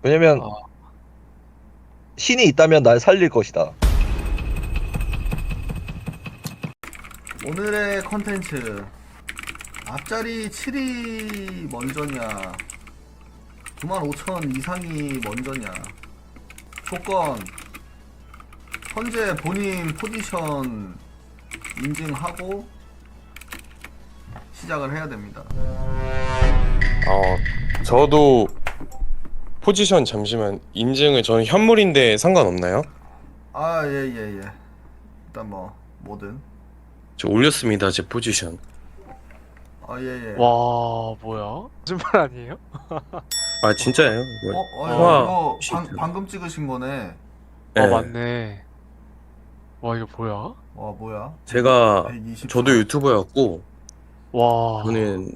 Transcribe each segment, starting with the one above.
왜냐면 아, 신이 있다면 날 살릴 것이다. 오늘의 컨텐츠 앞자리 7이 먼저냐 95,000 이상이 먼저냐 조건 현재 본인 포지션 인증하고 시작을 해야 됩니다. 저도 포지션 잠시만 인증을 저는 현물인데 상관없나요? 아, 예, 예, 예. 일단 뭐 뭐든. 저 올렸습니다, 제 포지션. 아, 예, 예. 와, 뭐야? 거짓말 아니에요? 아, 진짜예요? 뭐, 통화 이거 혹시 방금 찍으신 거네. 와, 네. 맞네. 와, 이거 뭐야? 와, 뭐야? 제가 124. 저도 유튜버였고 와, 저는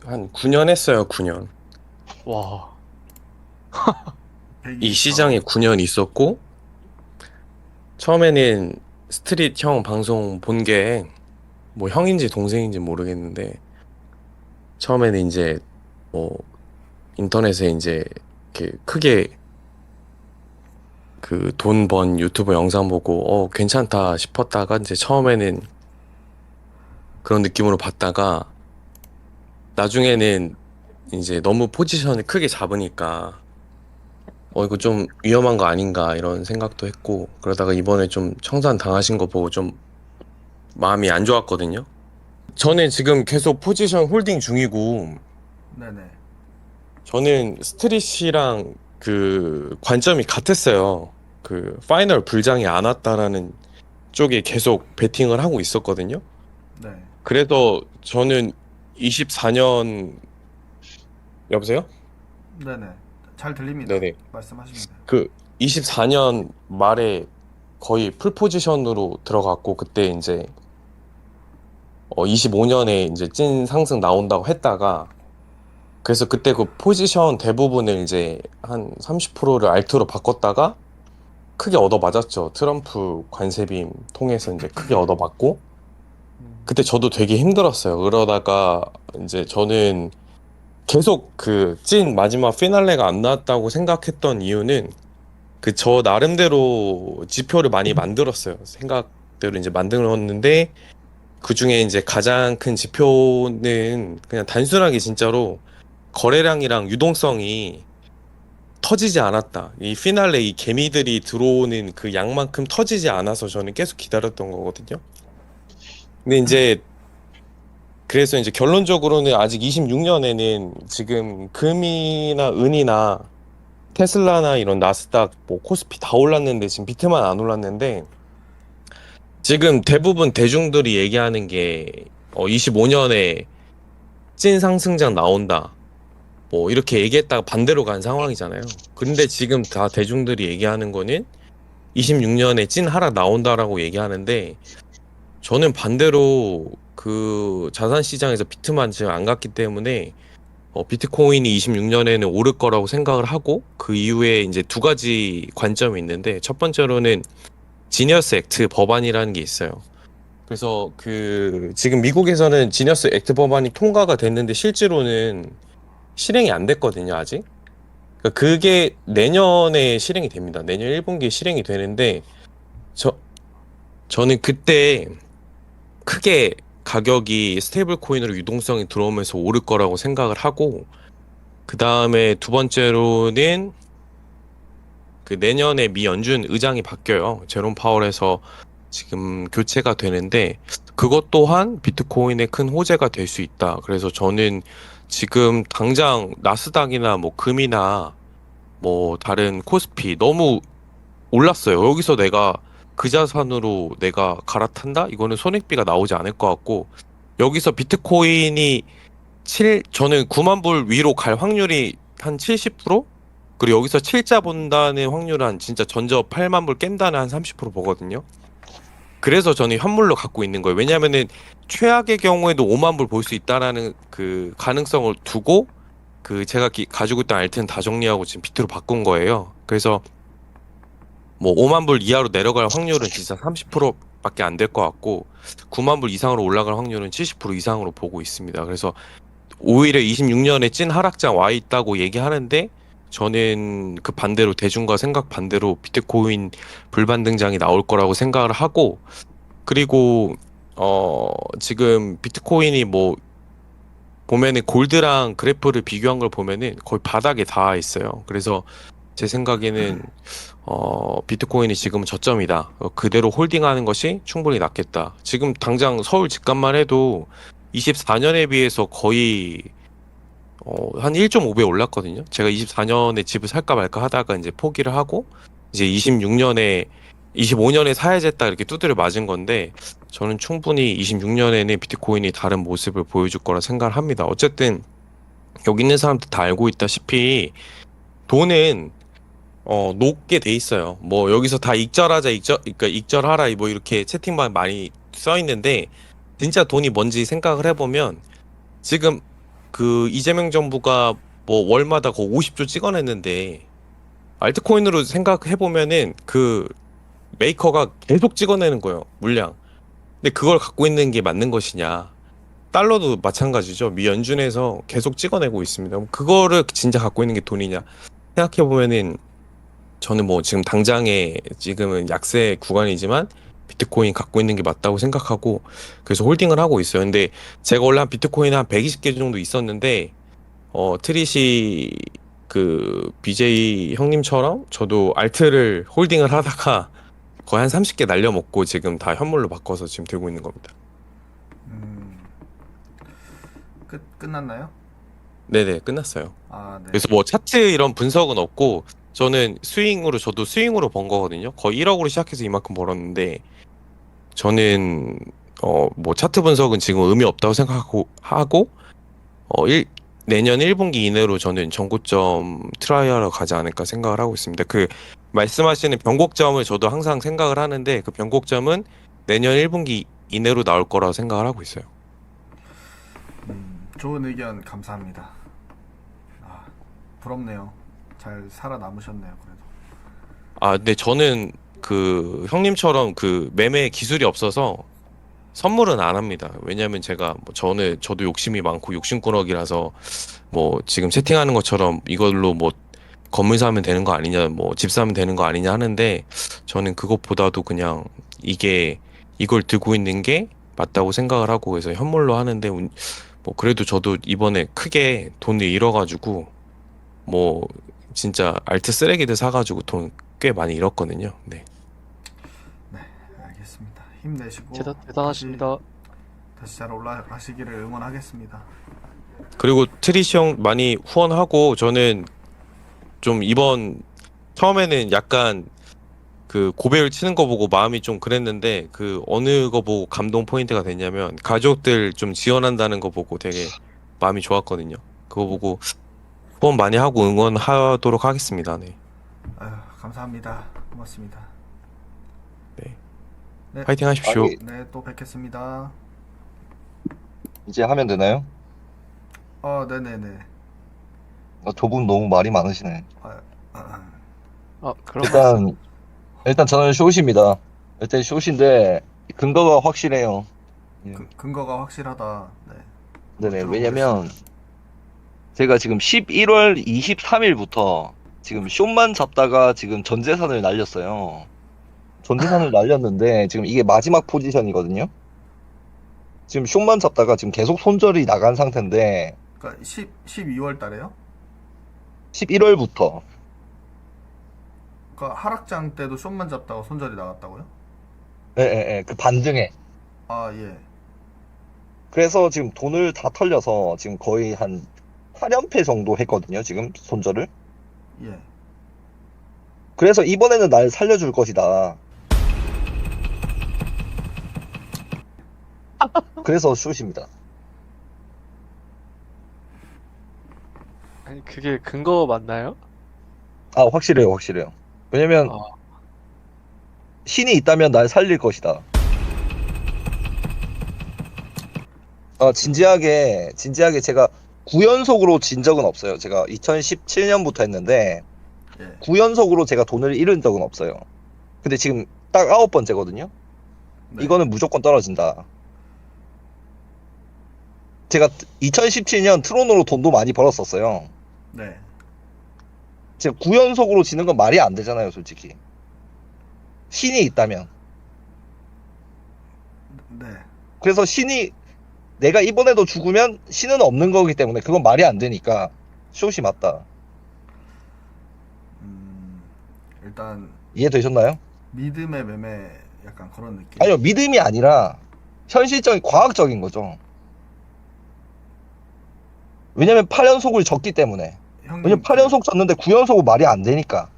한 9년 했어요, 9년. 와, 이 124. 시장에 9년 있었고 처음에는 스트릿 형 방송 본 게 뭐 형인지 동생인지 모르겠는데 처음에는 이제 뭐 인터넷에 이제 이렇게 크게 그 돈 번 유튜브 영상 보고 괜찮다 싶었다가 이제 처음에는 그런 느낌으로 봤다가 나중에는 이제 너무 포지션을 크게 잡으니까 이거 좀 위험한 거 아닌가 이런 생각도 했고 그러다가 이번에 좀 청산 당하신 거 보고 좀 마음이 안 좋았거든요. 저는 지금 계속 포지션 홀딩 중이고 네네. 저는 스트릿이랑 그 관점이 같았어요. 그 파이널 불장이 안 왔다라는 쪽에 계속 베팅을 하고 있었거든요. 네. 그래서 저는 24년 여보세요? 네네. 잘 들립니다. 네네. 말씀하시면 돼요. 그 24년 말에 거의 풀 포지션으로 들어갔고 그때 이제 25년에 이제 찐 상승 나온다고 했다가 그래서 그때 그 포지션 대부분을 이제 한 30%를 알트로 바꿨다가 크게 얻어맞았죠. 트럼프 관세빔 통해서 이제 크게 얻어맞고 그때 저도 되게 힘들었어요. 그러다가 이제 저는 계속 그 찐 마지막 피날레가 안 나왔다고 생각했던 이유는 그 저 나름대로 지표를 많이 만들었어요. 생각대로 이제 만들었는데 그 중에 이제 가장 큰 지표는 그냥 단순하게 진짜로 거래량이랑 유동성이 터지지 않았다. 이 피날레 이 개미들이 들어오는 그 양만큼 터지지 않아서 저는 계속 기다렸던 거거든요. 근데 이제 그래서 이제 결론적으로는 아직 26년에는 지금 금이나 은이나 테슬라나 이런 나스닥 뭐 코스피 다 올랐는데 지금 비트만 안 올랐는데 지금 대부분 대중들이 얘기하는 게 25년에 찐 상승장 나온다. 뭐 이렇게 얘기했다가 반대로 간 상황이잖아요. 근데 지금 다 대중들이 얘기하는 거는 26년에 찐 하락 나온다라고 얘기하는데 저는 반대로 그 자산 시장에서 비트만 지금 안 갔기 때문에 비트코인이 26년에는 오를 거라고 생각을 하고 그 이후에 이제 두 가지 관점이 있는데 첫 번째로는 지니어스 액트 법안이라는 게 있어요. 그래서 그 지금 미국에서는 지니어스 액트 법안이 통과가 됐는데 실제로는 실행이 안 됐거든요, 아직. 그러니까 그게 내년에 실행이 됩니다. 내년 1분기에 실행이 되는데 저 저는 그때 크게 가격이 스테이블 코인으로 유동성이 들어오면서 오를 거라고 생각을 하고 그 다음에 두 번째로는 그 내년에 미 연준 의장이 바뀌어요. 제롬 파월에서 지금 교체가 되는데 그것 또한 비트코인의 큰 호재가 될 수 있다. 그래서 저는 지금 당장 나스닥이나 뭐 금이나 뭐 다른 코스피 너무 올랐어요. 여기서 내가 그 자산으로 내가 갈아탄다? 이거는 손익비가 나오지 않을 것 같고 여기서 비트코인이 저는 9만 불 위로 갈 확률이 한 70%? 그리고 여기서 7자 본다는 확률은 한 진짜 전저 8만 불 깬다는 한 30% 보거든요. 그래서 저는 현물로 갖고 있는 거예요. 왜냐면은 최악의 경우에도 5만 불 볼 수 있다라는 그 가능성을 두고 그 제가 가지고 있던 알트는 다 정리하고 지금 비트로 바꾼 거예요. 그래서 뭐 5만 불 이하로 내려갈 확률은 진짜 30%밖에 안 될 것 같고 9만 불 이상으로 올라갈 확률은 70% 이상으로 보고 있습니다. 그래서 오히려 26년에 찐 하락장 와 있다고 얘기하는데 저는 그 반대로 대중과 생각 반대로 비트코인 불반 등장이 나올 거라고 생각을 하고, 그리고 지금 비트코인이 뭐 보면은 골드랑 그래프를 비교한 걸 보면은 거의 바닥에 닿아 있어요. 그래서 제 생각에는 비트코인이 지금 저점이다. 그대로 홀딩하는 것이 충분히 낫겠다. 지금 당장 서울 집값만 해도 24년에 비해서 거의 한 1.5배 올랐거든요. 제가 24년에 집을 살까 말까 하다가 이제 포기를 하고 이제 25년에 사야겠다 이렇게 두드려 맞은 건데, 저는 충분히 26년에는 비트코인이 다른 모습을 보여줄 거라 생각을 합니다. 어쨌든 여기 있는 사람들 다 알고 있다시피 돈은 녹게 돼 있어요. 뭐 여기서 다 그러니까 익절하라 뭐 이렇게 채팅방 많이 써 있는데, 진짜 돈이 뭔지 생각을 해보면 지금 그 이재명 정부가 뭐 월마다 거 50조 찍어냈는데, 알트코인으로 생각해보면은 그 메이커가 계속 찍어내는 거예요, 물량. 근데 그걸 갖고 있는 게 맞는 것이냐. 달러도 마찬가지죠. 미 연준에서 계속 찍어내고 있습니다. 그럼 그거를 진짜 갖고 있는 게 돈이냐 생각해보면은, 저는 뭐 지금 당장에 지금은 약세 구간이지만 비트코인 갖고 있는 게 맞다고 생각하고, 그래서 홀딩을 하고 있어요. 근데 제가 원래 한 비트코인 한 120개 정도 있었는데, 트릿이 그 BJ 형님처럼 저도 알트를 홀딩을 하다가 거의 한 30개 날려먹고 지금 다 현물로 바꿔서 지금 들고 있는 겁니다. 끝났나요? 네네, 끝났어요. 아, 네. 그래서 뭐 차트 이런 분석은 없고, 저는 저도 스윙으로 번 거거든요. 거의 1억으로 시작해서 이만큼 벌었는데, 저는 뭐 차트 분석은 지금 의미 없다고 생각하고 내년 1분기 이내로 저는 전고점 트라이하러 가지 않을까 생각을 하고 있습니다. 그 말씀하시는 변곡점을 저도 항상 생각을 하는데, 그 변곡점은 내년 1분기 이내로 나올 거라고 생각을 하고 있어요. 좋은 의견 감사합니다. 아, 부럽네요. 잘 살아남으셨네요, 그래도. 근데 저는 그 형님처럼 그 매매 기술이 없어서 선물은 안 합니다. 왜냐면 제가 뭐 저도 욕심이 많고 욕심꾸러기라서, 뭐 지금 채팅하는 것처럼 이걸로 뭐 건물 사면 되는 거 아니냐, 뭐 집 사면 되는 거 아니냐 하는데, 저는 그것보다도 그냥 이걸 들고 있는 게 맞다고 생각을 하고, 그래서 현물로 하는데, 뭐 그래도 저도 이번에 크게 돈을 잃어가지고 뭐 진짜 알트 쓰레기들 사가지고 돈 꽤 많이 잃었거든요. 네. 네, 알겠습니다. 힘내시고 대단하십니다. 다시 잘 올라가시기를 응원하겠습니다. 그리고 트리시 형 많이 후원하고, 저는 좀 이번 처음에는 약간 그 고배율 치는 거 보고 마음이 좀 그랬는데, 그 어느 거 보고 감동 포인트가 됐냐면 가족들 좀 지원한다는 거 보고 되게 마음이 좋았거든요. 그거 보고 후원 많이 하고 응원하도록 하겠습니다. 네. 아유, 감사합니다. 고맙습니다. 네. 네. 파이팅 하십시오. 아니, 네, 또 뵙겠습니다. 이제 하면 되나요? 네네네. 저분 너무 말이 많으시네. 그럼 일단 저는 숏입니다. 일단 숏인데 근거가 확실해요. 예. 근거가 확실하다. 네. 네네. 왜냐면 제가 지금 11월 23일부터 지금 숏만 잡다가 지금 전 재산을 날렸어요. 전 재산을 날렸는데 지금 이게 마지막 포지션이거든요. 지금 숏만 잡다가 지금 계속 손절이 나간 상태인데, 그러니까 12월 달에요? 11월부터. 그러니까 하락장 때도 숏만 잡다가 손절이 나갔다고요? 예, 그 반등에. 아, 예. 그래서 지금 돈을 다 털려서 지금 거의 한 8연패 정도 했거든요, 지금 손절을. 예. 그래서 이번에는 날 살려줄 것이다. 그래서 숏입니다. 아니 그게 근거 맞나요? 확실해요, 확실해요. 왜냐면 아, 신이 있다면 날 살릴 것이다. 진지하게 제가 9연속으로 진 적은 없어요. 제가 2017년부터 했는데 예. 9연속으로 제가 돈을 잃은 적은 없어요. 근데 지금 딱 9번째거든요. 네. 이거는 무조건 떨어진다. 제가 2017년 트론으로 돈도 많이 벌었었어요. 네. 지금 9연속으로 지는 건 말이 안 되잖아요, 솔직히. 신이 있다면. 네. 그래서 신이 내가 이번에도 죽으면 신은 없는 거기 때문에 그건 말이 안 되니까 숏이 맞다. 일단 이해되셨나요? 믿음의 매매 약간 그런 느낌. 아니요, 믿음이 아니라 현실적인 과학적인 거죠. 왜냐면 8연속을 졌기 때문에. 형님 왜냐면 8연속 졌는데 9연속은 말이 안 되니까.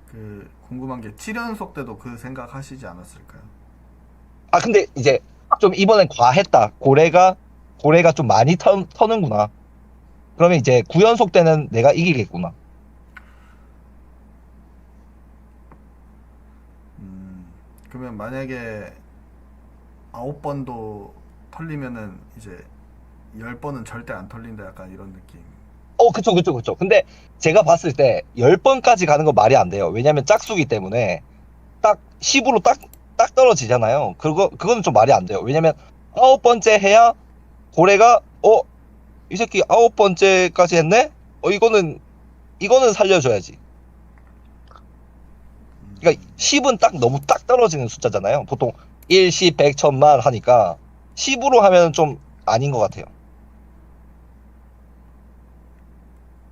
그 궁금한 게 7연속 때도 그 생각 하시지 않았을까요? 아, 근데 이제 좀 이번엔 과했다. 고래가 좀 많이 터는구나. 그러면 이제 9연속 때는 내가 이기겠구나. 그러면 만약에 9번도 털리면은 이제 10번은 절대 안 털린다 약간 이런 느낌. 그쵸. 근데 제가 봤을 때 10번까지 가는 건 말이 안 돼요. 왜냐면 짝수기 때문에 딱 10으로 딱 떨어지잖아요. 그거는 좀 말이 안 돼요. 왜냐면 9번째 해야 고래가, 이 새끼 9번째까지 했네? 이거는 살려줘야지. 그러니까 10은 너무 딱 떨어지는 숫자잖아요. 보통 1, 10, 100, 1000만 하니까 10으로 하면 좀 아닌 것 같아요.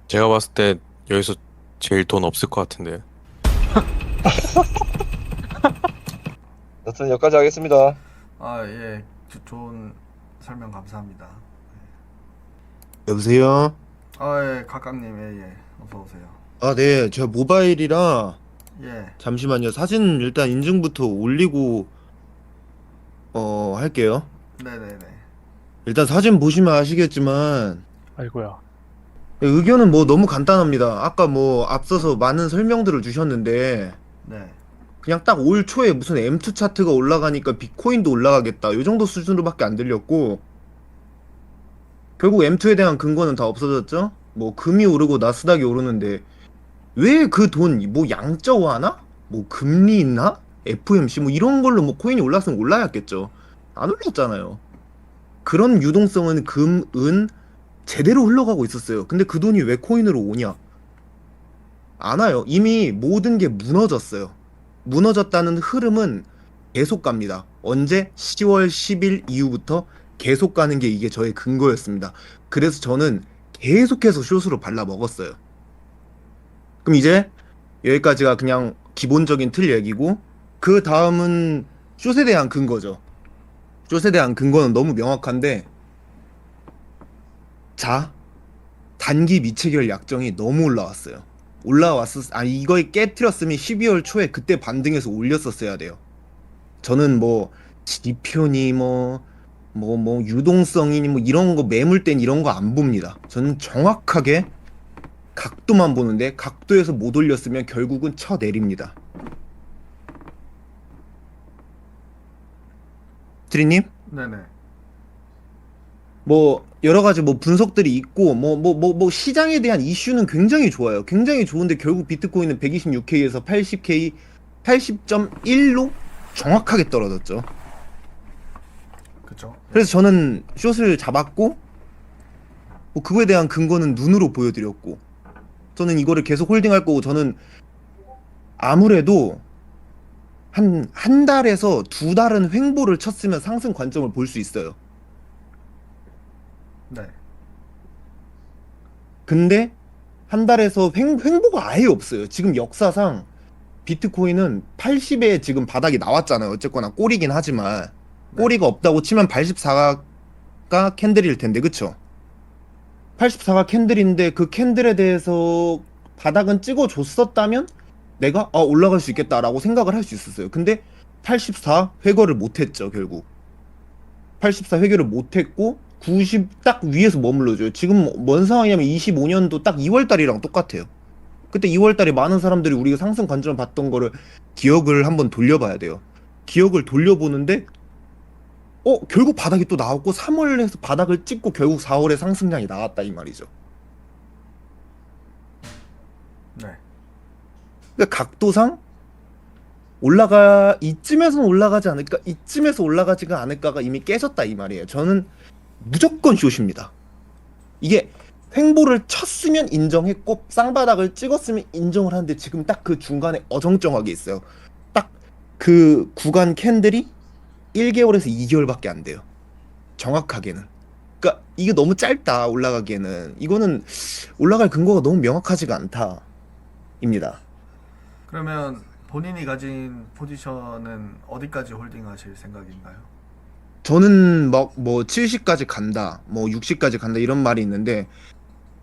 제가 봤을 때 여기서 제일 돈 없을 것 같은데. 여튼 여기까지 하겠습니다. 아, 예. 좋은 설명 감사합니다. 여보세요? 아, 예. 각각님, 예. 어서 오세요. 아, 네. 제가 모바일이라 예. 잠시만요. 사진 일단 인증부터 올리고 할게요. 네네네. 일단 사진 보시면 아시겠지만 아이고야. 의견은 뭐 너무 간단합니다. 아까 뭐 앞서서 많은 설명들을 주셨는데 네. 그냥 딱 올 초에 무슨 M2 차트가 올라가니까 비트코인도 올라가겠다. 이 정도 수준으로밖에 안 들렸고 결국 M2에 대한 근거는 다 없어졌죠? 뭐 금이 오르고 나스닥이 오르는데 왜 그 돈 뭐 양저화나? 뭐 금리 있나? FMC 뭐 이런 걸로 뭐 코인이 올랐으면 올라야겠죠. 안 올랐잖아요. 그런 유동성은 금, 은 제대로 흘러가고 있었어요. 근데 그 돈이 왜 코인으로 오냐? 안 와요. 이미 모든 게 무너졌어요. 무너졌다는 흐름은 계속 갑니다. 언제? 10월 10일 이후부터 계속 가는 게 이게 저의 근거였습니다. 그래서 저는 계속해서 숏으로 발라 먹었어요. 그럼 이제 여기까지가 그냥 기본적인 틀 얘기고 그 다음은 숏에 대한 근거죠. 숏에 대한 근거는 너무 명확한데 자, 단기 미체결 약정이 너무 올라왔어요. 이거에 깨트렸으면 12월 초에 그때 반등해서 올렸었어야 돼요. 저는 뭐 지표니 뭐 유동성이니 뭐 이런 거 매물대니 이런 거 안 봅니다. 저는 정확하게 각도만 보는데 각도에서 못 올렸으면 결국은 쳐내립니다. 트리님? 네네. 뭐 여러 가지 뭐 분석들이 있고 뭐 시장에 대한 이슈는 굉장히 좋아요. 굉장히 좋은데 결국 비트코인은 126K에서 80K 80.1로 정확하게 떨어졌죠. 그쵸. 그래서 저는 숏을 잡았고 뭐 그거에 대한 근거는 눈으로 보여드렸고 저는 이거를 계속 홀딩할 거고 저는 아무래도 한 달에서 두 달은 횡보를 쳤으면 상승 관점을 볼 수 있어요. 네. 근데 한 달에서 횡보가 아예 없어요. 지금 역사상 비트코인은 80에 지금 바닥이 나왔잖아요. 어쨌거나 꼬리긴 하지만 꼬리가 없다고 치면 84가 캔들일 텐데 그쵸? 84가 캔들인데 그 캔들에 대해서 바닥은 찍어줬었다면 내가 올라갈 수 있겠다라고 생각을 할 수 있었어요. 근데 84 회거를 못했죠 결국. 84 회개를 못했고 90 딱 위에서 머물러줘요. 지금 뭔 상황이냐면 25년도 딱 2월달이랑 똑같아요. 그때 2월달에 많은 사람들이 우리가 상승 관점을 봤던 거를 기억을 한번 돌려봐야 돼요. 기억을 돌려보는데 결국 바닥이 또 나왔고 3월에서 바닥을 찍고 결국 4월에 상승량이 나왔다 이 말이죠. 네. 그러니까 각도상 이쯤에서는 올라가지 않을까, 이쯤에서 올라가지가 않을까가 이미 깨졌다 이 말이에요. 저는 무조건 숏입니다. 이게 횡보를 쳤으면 인정했고 쌍바닥을 찍었으면 인정을 하는데 지금 딱 그 중간에 어정쩡하게 있어요. 딱 그 구간 캔들이 1개월에서 2개월밖에 안 돼요. 정확하게는. 그러니까 이게 너무 짧다 올라가기에는. 이거는 올라갈 근거가 너무 명확하지가 않다입니다. 그러면 본인이 가진 포지션은 어디까지 홀딩하실 생각인가요? 저는 막 뭐 70까지 간다, 뭐 60까지 간다 이런 말이 있는데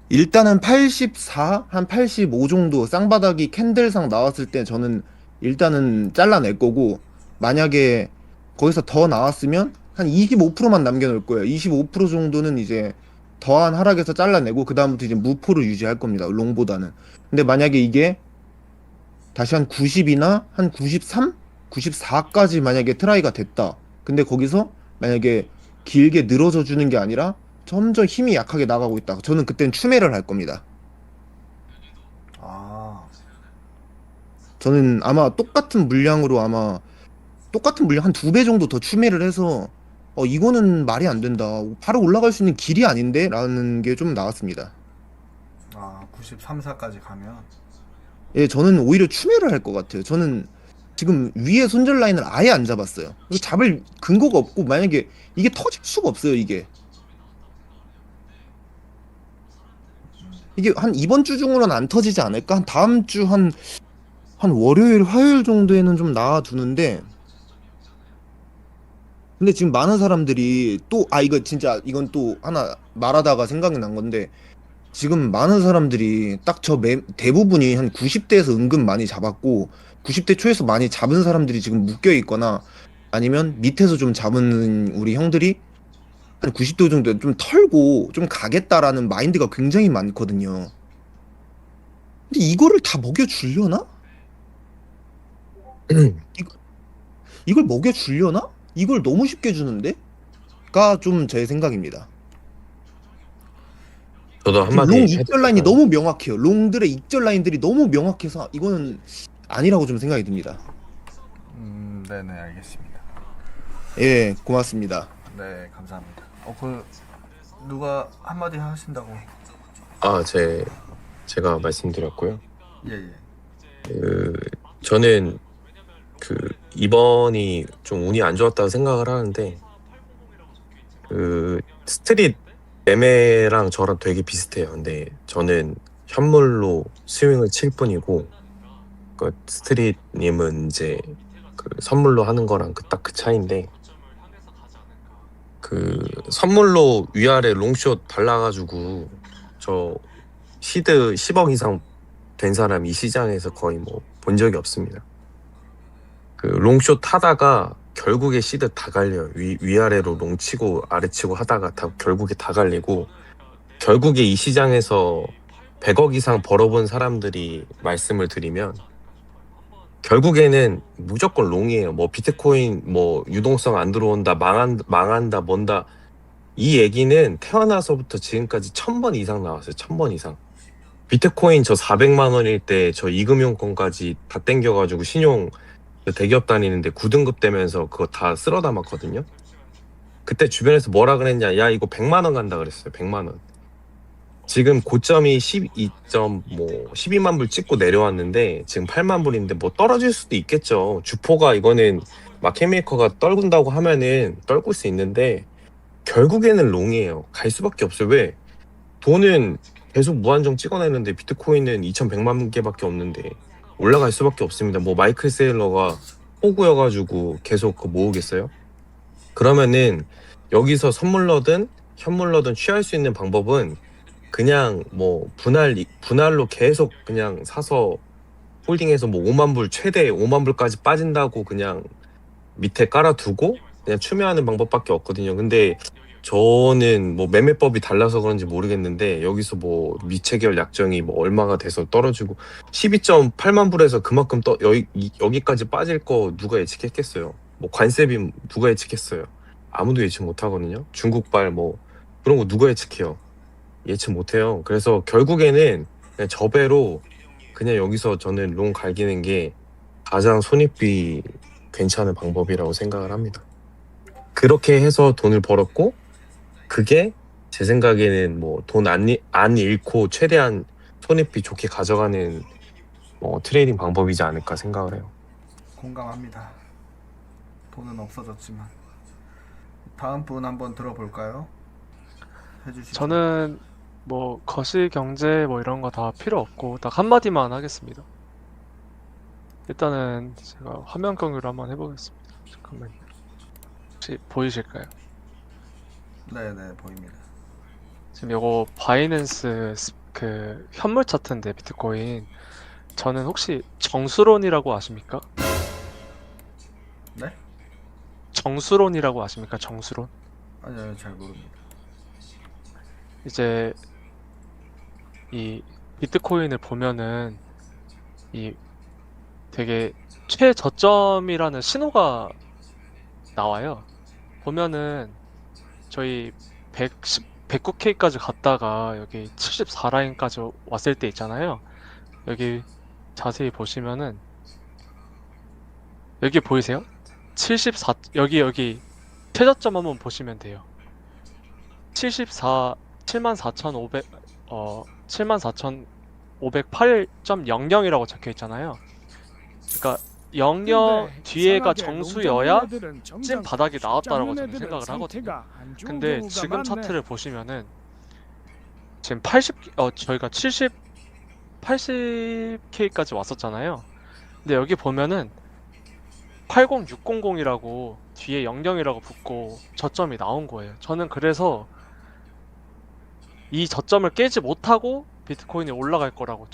일단은 84, 한 85 정도 쌍바닥이 캔들상 나왔을 때 저는 일단은 잘라낼 거고 만약에 거기서 더 나왔으면 한 25%만 남겨놓을 거예요. 25% 정도는 이제 더한 하락에서 잘라내고 그 다음부터 이제 무포를 유지할 겁니다. 롱보다는. 근데 만약에 이게 다시 한 90이나 한 93, 94까지 만약에 트라이가 됐다. 근데 거기서 만약에 길게 늘어져 주는 게 아니라 점점 힘이 약하게 나가고 있다. 저는 그땐 추매를 할 겁니다. 아, 저는 아마 똑같은 물량으로 아마 똑같은 물량 한 2배 정도 더 추매를 해서 이거는 말이 안 된다. 바로 올라갈 수 있는 길이 아닌데? 라는 게 좀 나왔습니다. 93, 4까지 가면 예, 저는 오히려 추매를 할 것 같아요. 저는 지금 위에 손절 라인을 아예 안 잡았어요. 이거 잡을 근거가 없고 만약에 이게 터질 수가 없어요, 이게. 이게 한 이번 주 중으로는 안 터지지 않을까? 한 다음 주 한 월요일, 화요일 정도에는 좀 나와두는데 근데 지금 많은 사람들이 또 이거 진짜 이건 또 하나 말하다가 생각이 난 건데 지금 많은 사람들이 딱 대부분이 한 90대에서 은근 많이 잡았고 90대 초에서 많이 잡은 사람들이 지금 묶여 있거나 아니면 밑에서 좀 잡은 우리 형들이 한 90도 정도 좀 털고 좀 가겠다라는 마인드가 굉장히 많거든요. 근데 이거를 다 먹여주려나? 이걸 먹여주려나? 이걸 너무 쉽게 주는데? 가 좀 제 생각입니다. 저도 롱 한마디 해도 익절 라인이 될까요? 너무 명확해요. 롱들의 익절 라인들이 너무 명확해서 이거는 아니라고 좀 생각이 듭니다. 네네, 알겠습니다. 예, 고맙습니다. 네, 감사합니다. 누가 한마디 하신다고? 제가 말씀드렸고요. 예. 저는 이번이 좀 운이 안 좋았다고 생각을 하는데 스트릿 매매랑 저랑 되게 비슷해요. 근데 저는 현물로 스윙을 칠 뿐이고 스트릿님은 이제 선물로 하는 거랑 딱 그 차이인데 선물로 위아래 롱숏 발라가지고 저 시드 10억 이상 된 사람 이 시장에서 거의 뭐 본 적이 없습니다. 롱숏 하다가 결국에 시드 다 갈려요. 위아래로 롱 치고 아래 치고 하다가 결국에 다 갈리고 결국에 이 시장에서 100억 이상 벌어본 사람들이 말씀을 드리면 결국에는 무조건 롱이에요. 뭐 비트코인 뭐 유동성 안 들어온다 망한다 뭔다 이 얘기는 태어나서부터 지금까지 1000번 이상 나왔어요. 1000번 이상. 비트코인 저 400만 원일 때 저 이금융권까지 다 땡겨가지고 신용 대기업 다니는데 9등급 되면서 그거 다 쓸어 담았거든요. 그때 주변에서 뭐라 그랬냐, 야 이거 100만 원 간다 그랬어요. 100만 원. 지금 고점이 12만 불 찍고 내려왔는데 지금 8만 불인데 뭐 떨어질 수도 있겠죠. 주포가 이거는 마켓메이커가 떨군다고 하면은 떨굴 수 있는데 결국에는 롱이에요. 갈 수밖에 없어요. 왜? 돈은 계속 무한정 찍어내는데 비트코인은 2100만 개밖에 없는데 올라갈 수밖에 없습니다. 뭐 마이클 세일러가 호구여가지고 계속 모으겠어요? 그러면은 여기서 선물러든 현물러든 취할 수 있는 방법은 그냥 뭐 분할로 계속 그냥 사서 홀딩해서 뭐 5만 불 최대 5만 불까지 빠진다고 그냥 밑에 깔아두고 그냥 추매하는 방법밖에 없거든요. 근데 저는 뭐 매매법이 달라서 그런지 모르겠는데 여기서 뭐 미체결 약정이 뭐 얼마가 돼서 떨어지고 12.8만 불에서 그만큼 여기까지 빠질 거 누가 예측했겠어요? 뭐 관세비 누가 예측했어요? 아무도 예측 못 하거든요. 중국발 뭐 그런 거 누가 예측해요? 예측 못 해요. 그래서 결국에는 그냥 저배로 그냥 여기서 저는 롱 갈기는 게 가장 손익비 괜찮은 방법이라고 생각을 합니다. 그렇게 해서 돈을 벌었고 그게 제 생각에는 뭐 돈 안 잃고 최대한 손해비 좋게 가져가는 트레이딩 방법이지 않을까 생각을 해요. 공감합니다. 돈은 없어졌지만. 다음 분 한번 들어볼까요? 해주시죠. 저는 뭐 거시 경제 뭐 이런 거 다 필요 없고 딱 한마디만 하겠습니다. 일단은 제가 화면 공유를 한번 해보겠습니다. 잠깐만요. 혹시 보이실까요? 네네, 보입니다. 지금 요거 바이낸스 그 현물 차트인데 비트코인 저는 혹시 정수론이라고 아십니까? 네? 정수론이라고 아십니까? 정수론? 아니요, 잘 모릅니다. 이제 이 비트코인을 보면은 이 되게 최저점이라는 신호가 나와요. 보면은 저희 109K까지 갔다가 여기 74라인까지 왔을 때 있잖아요. 여기 자세히 보시면은 여기 보이세요? 74 여기 최저점 한번 보시면 돼요. 74,500 74,508.00이라고 적혀 있잖아요. 그러니까 00 뒤에가 정수여야 찐 바닥이 나왔다라고 저는 생각을 하거든요. 근데 지금 차트를 보시면은 지금 저희가 80K까지 왔었잖아요. 근데 여기 보면은 80600이라고 뒤에 00이라고 붙고 저점이 나온 거예요. 저는 그래서 이 저점을 깨지 못하고 비트코인이 올라갈 거라고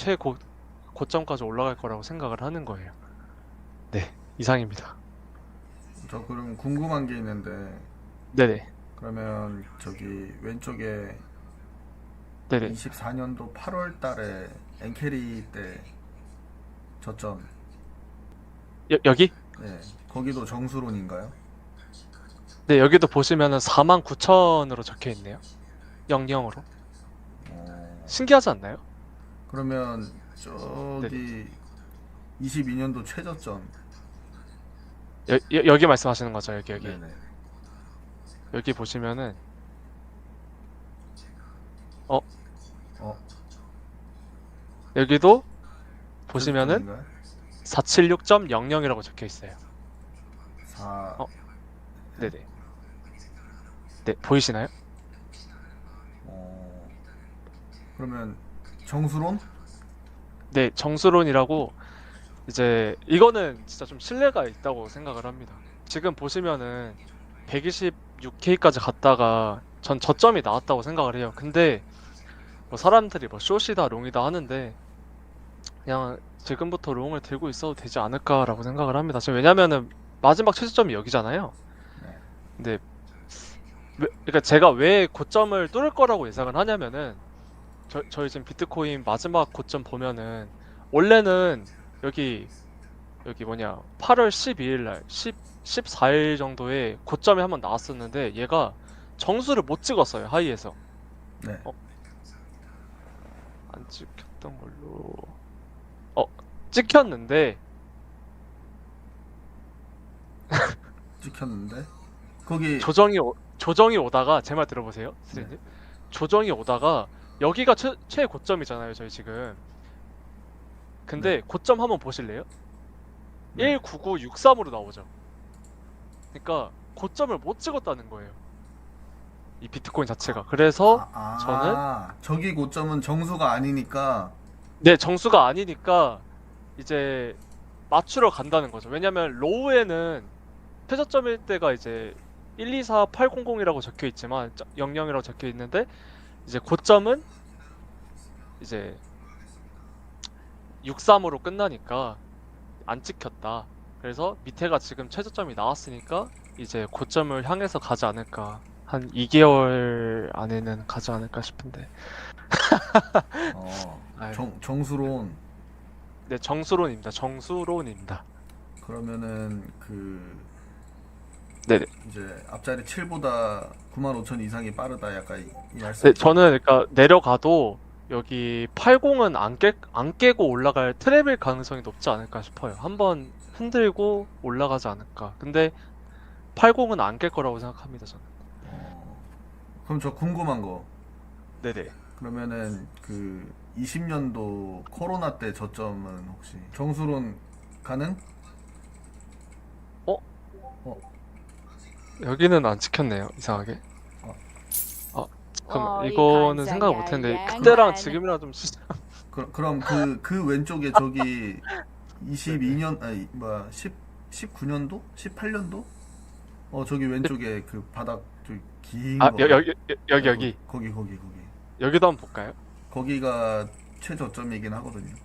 고점까지 올라갈 거라고 생각을 하는 거예요. 네, 이상입니다. 저 그럼 궁금한 게 있는데, 네네. 그러면 저기 왼쪽에 네네. 24년도 8월 달에 엔캐리 때 저점, 여기? 네, 거기도 정수론인가요? 네, 여기도 보시면은 49,000으로 적혀 있네요. 00으로. 신기하지 않나요? 그러면 저기 22년도 최저점. 여기 말씀하시는 거죠, 여기. 네네. 여기 보시면은 여기도 보시면은 최저점인가요? 476.00이라고 적혀 있어요. 4. 네네. 네, 보이시나요? 그러면 정수론? 네, 정수론이라고 이제 이거는 진짜 좀 신뢰가 있다고 생각을 합니다. 지금 보시면은 126K까지 갔다가 전 저점이 나왔다고 생각을 해요. 근데 뭐 사람들이 뭐 숏이다 롱이다 하는데 그냥 지금부터 롱을 들고 있어도 되지 않을까라고 생각을 합니다. 지금 왜냐면은 마지막 최저점이 여기잖아요. 네. 근데 그러니까 제가 왜 고점을 뚫을 거라고 예상을 하냐면은 저희 지금 비트코인 마지막 고점 보면은 원래는 여기 8월 12일 날 14일 정도에 고점이 한번 나왔었는데 얘가 정수를 못 찍었어요. 하이에서. 네. 안 찍혔던 걸로 찍혔는데 찍혔는데 거기 조정이 오다가 제 말 들어보세요, 스님. 조정이 오다가 여기가 최고점이잖아요, 저희 지금. 근데 고점 한번 보실래요? 네. 19963으로 나오죠. 그러니까 고점을 못 찍었다는 거예요. 이 비트코인 자체가. 그래서 저는 저기 고점은 정수가 아니니까. 네, 정수가 아니니까 이제 맞추러 간다는 거죠. 왜냐면 로우에는 최저점일 때가 이제 124800이라고 적혀 있지만 00이라고 적혀 있는데 이제 고점은 이제 63으로 끝나니까 안 찍혔다. 그래서 밑에가 지금 최저점이 나왔으니까 이제 고점을 향해서 가지 않을까. 한 2개월 안에는 가지 않을까 싶은데. 아유. 정수론. 네, 정수론입니다. 그러면은 네네. 이제 앞자리 7보다 95,000 이상이 빠르다, 약간 이 말씀. 네, 저는 그러니까 내려가도 여기 80은 안 깨고 올라갈 트랩일 가능성이 높지 않을까 싶어요. 한번 흔들고 올라가지 않을까. 근데 80은 안 깰 거라고 생각합니다, 저는. 그럼 저 궁금한 거. 네네. 그러면은 그 20년도 코로나 때 저점은 혹시 정수론 가능? 여기는 안 찍혔네요. 이상하게. 어. 아, 잠깐만. 어이, 이거는 생각 못했는데 건성열량한. 그때랑 지금이랑 좀 그럼 그 왼쪽에 저기 22년 아니 뭐야 19년도? 18년도? 저기 왼쪽에 그 바닥 저기 긴 아, 거. 여기. 거기. 여기도 한번 볼까요? 거기가 최저점이긴 하거든요.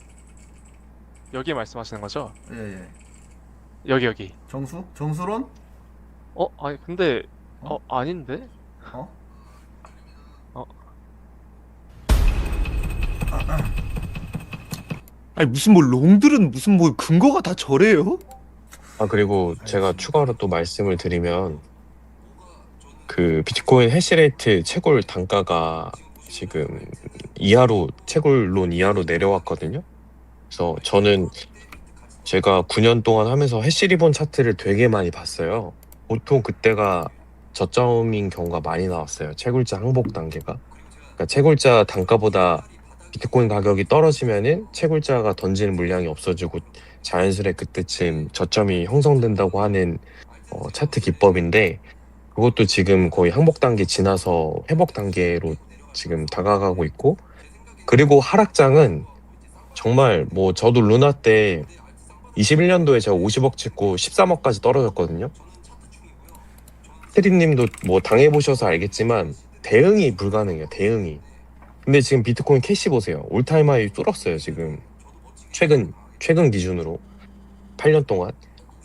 여기 말씀하시는 거죠? 예. 여기. 정수론? 아니 근데 어? 아닌데? 어? 아니 무슨 뭐 롱들은 무슨 뭐 근거가 다 저래요? 아, 그리고 제가 추가로 또 말씀을 드리면 그 비트코인 해시레이트 채굴 단가가 지금 채굴론 이하로 내려왔거든요. 그래서 저는 제가 9년 동안 하면서 해시리본 차트를 되게 많이 봤어요. 보통 그때가 저점인 경우가 많이 나왔어요. 채굴자 항복 단계가. 그러니까 채굴자 단가보다 비트코인 가격이 떨어지면은 채굴자가 던지는 물량이 없어지고 자연스레 그때쯤 저점이 형성된다고 하는 차트 기법인데, 그것도 지금 거의 항복 단계 지나서 회복 단계로 지금 다가가고 있고, 그리고 하락장은 정말 뭐 저도 루나 때 21년도에 제가 50억 찍고 13억까지 떨어졌거든요. 트림님도 뭐 당해보셔서 알겠지만 대응이 불가능해요. 대응이. 근데 지금 비트코인 캐시 보세요. 올타임 하이 뚫었어요. 지금 최근 기준으로 8년 동안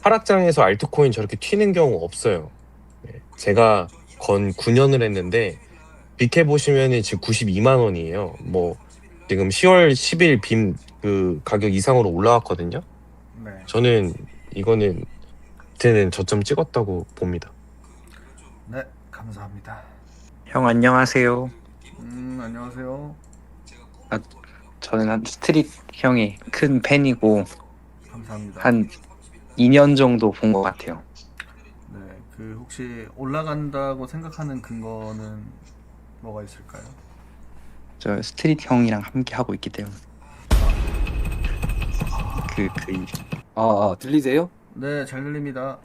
하락장에서 알트코인 저렇게 튀는 경우 없어요. 네. 제가 건 9년을 했는데 빅해 보시면은 지금 92만 원이에요. 뭐 지금 10월 10일 빔 그 가격 이상으로 올라왔거든요. 네. 저는 이거는 그때는 저점 찍었다고 봅니다. 네, 감사합니다. 형 안녕하세요. 안녕하세요. 저는 한 스트릿 형의 큰 팬이고 감사합니다. 한 2년 정도 본 것 같아요. 네, 그 혹시 올라간다고 생각하는 근거는 뭐가 있을까요? 저 스트릿 형이랑 함께 하고 있기 때문에 그 들리세요? 네, 잘 들립니다.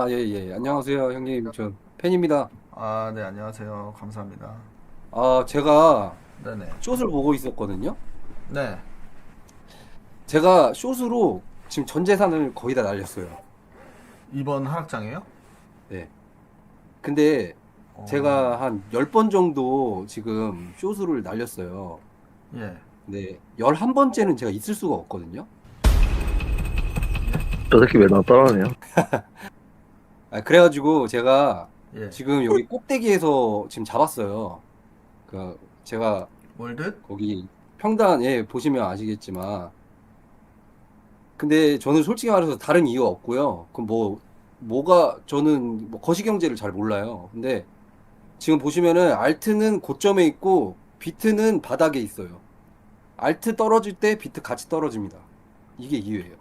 예. 안녕하세요, 형님. 저 팬입니다. 네, 안녕하세요. 감사합니다. 제가 네네. 숏을 보고 있었거든요. 네. 제가 숏으로 지금 전 재산을 거의 다 날렸어요. 이번 하락장에요? 근데 어, 제가 한 10번 정도 지금 숏을 날렸어요. 예. 근데 11번째는 제가 있을 수가 없거든요. 저 새끼 왜 나 따라하네요? 그래가지고 제가 예. 지금 여기 꼭대기에서 지금 잡았어요. 제가 월드? 거기 평단에 보시면 아시겠지만, 근데 저는 솔직히 말해서 다른 이유 없고요. 저는 뭐 거시경제를 잘 몰라요. 근데 지금 보시면은 알트는 고점에 있고 비트는 바닥에 있어요. 알트 떨어질 때 비트 같이 떨어집니다. 이게 이유예요.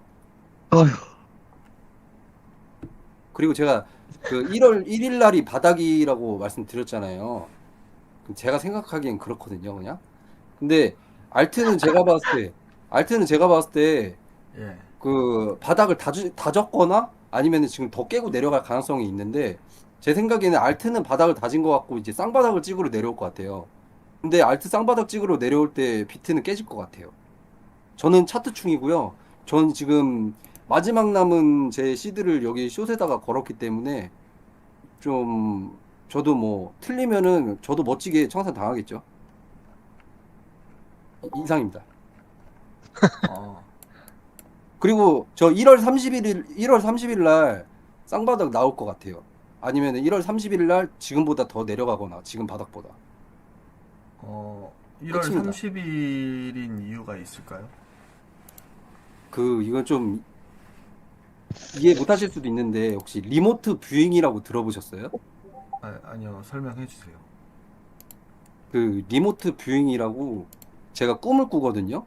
어휴. 그리고 제가 그 1월 1일 날이 바닥이라고 말씀드렸잖아요. 제가 생각하기엔 그렇거든요, 그냥. 근데 알트는 제가 봤을 때 예. 그 바닥을 다졌거나 아니면 지금 더 깨고 내려갈 가능성이 있는데, 제 생각에는 알트는 바닥을 다진 것 같고 이제 쌍바닥을 찍으러 내려올 것 같아요. 근데 알트 쌍바닥 찍으러 내려올 때 비트는 깨질 것 같아요. 저는 차트충이고요. 저는 지금 마지막 남은 제 시드를 여기 숏에다가 걸었기 때문에 좀 저도 뭐 틀리면은 저도 멋지게 청산 당하겠죠. 이상입니다. 어. 그리고 저 1월 30일 날 쌍바닥 나올 것 같아요. 아니면 1월 30일 날 지금보다 더 내려가거나 지금 바닥보다. 1월 끝입니다. 30일인 이유가 있을까요? 이건 좀 이해 못 하실 수도 있는데, 혹시 리모트 뷰잉이라고 들어보셨어요? 아니요. 설명해 주세요. 그 리모트 뷰잉이라고 제가 꿈을 꾸거든요.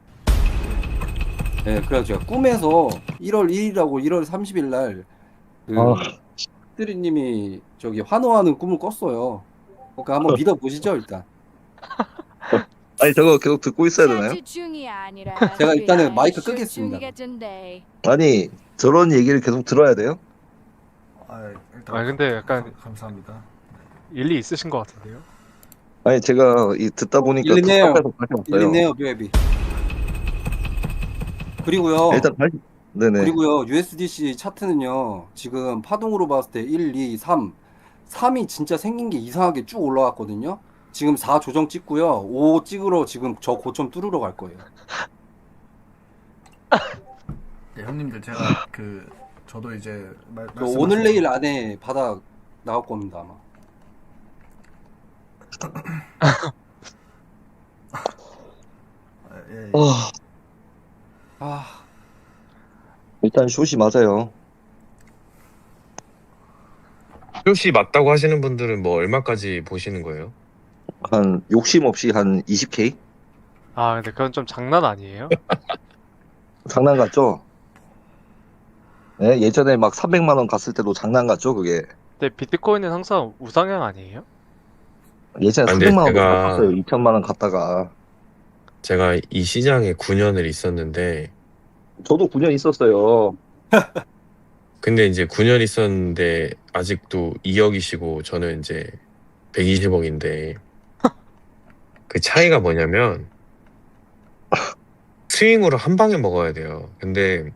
네, 그래서 제가 꿈에서 1월 1일하고 1월 30일 날 스트리님이 저기 환호하는 꿈을 꿨어요. 그러니까 한번 믿어보시죠, 일단. 아니 저거 계속 듣고 있어야 되나요? 제가 일단은 마이크 끄겠습니다. 아니 저런 얘기를 계속 들어야 돼요? 일단 아 근데 약간 감사합니다. 일리 있으신 것 같은데요? 아니 제가 듣다 보니까 일리네요. 답답해서 다시 왔어요. 일리네요, 베이비. 그리고요. 일단 다시 네네. 그리고요, USDC 차트는요, 지금 파동으로 봤을 때 1, 2, 3. 3이 진짜 생긴 게 이상하게 쭉 올라왔거든요. 지금 4 조정 찍고요. 5 찍으러 지금 저 고점 뚫으러 갈 거예요. 네, 형님들 제가 저도 이제 오늘 내일 안에 바닥 나올 겁니다, 아마. 예, 예. 아, 일단 숏이 맞아요. 숏이 맞다고 하시는 분들은 뭐 얼마까지 보시는 거예요? 한 욕심 없이 한 20K? 아 근데 그건 좀 장난 아니에요? 장난 같죠? 네, 예전에 막 300만 원 갔을 때도 장난 같죠, 그게. 근데 비트코인은 항상 우상향 아니에요? 예전에 아, 근데 300만 원도 제가- 갔었어요. 2천만 원 갔다가. 제가 이 시장에 9년을 있었는데 저도 9년 있었어요. 근데 이제 9년 있었는데 아직도 2억이시고 저는 이제 120억인데 그 차이가 뭐냐면 스윙으로 한 방에 먹어야 돼요. 근데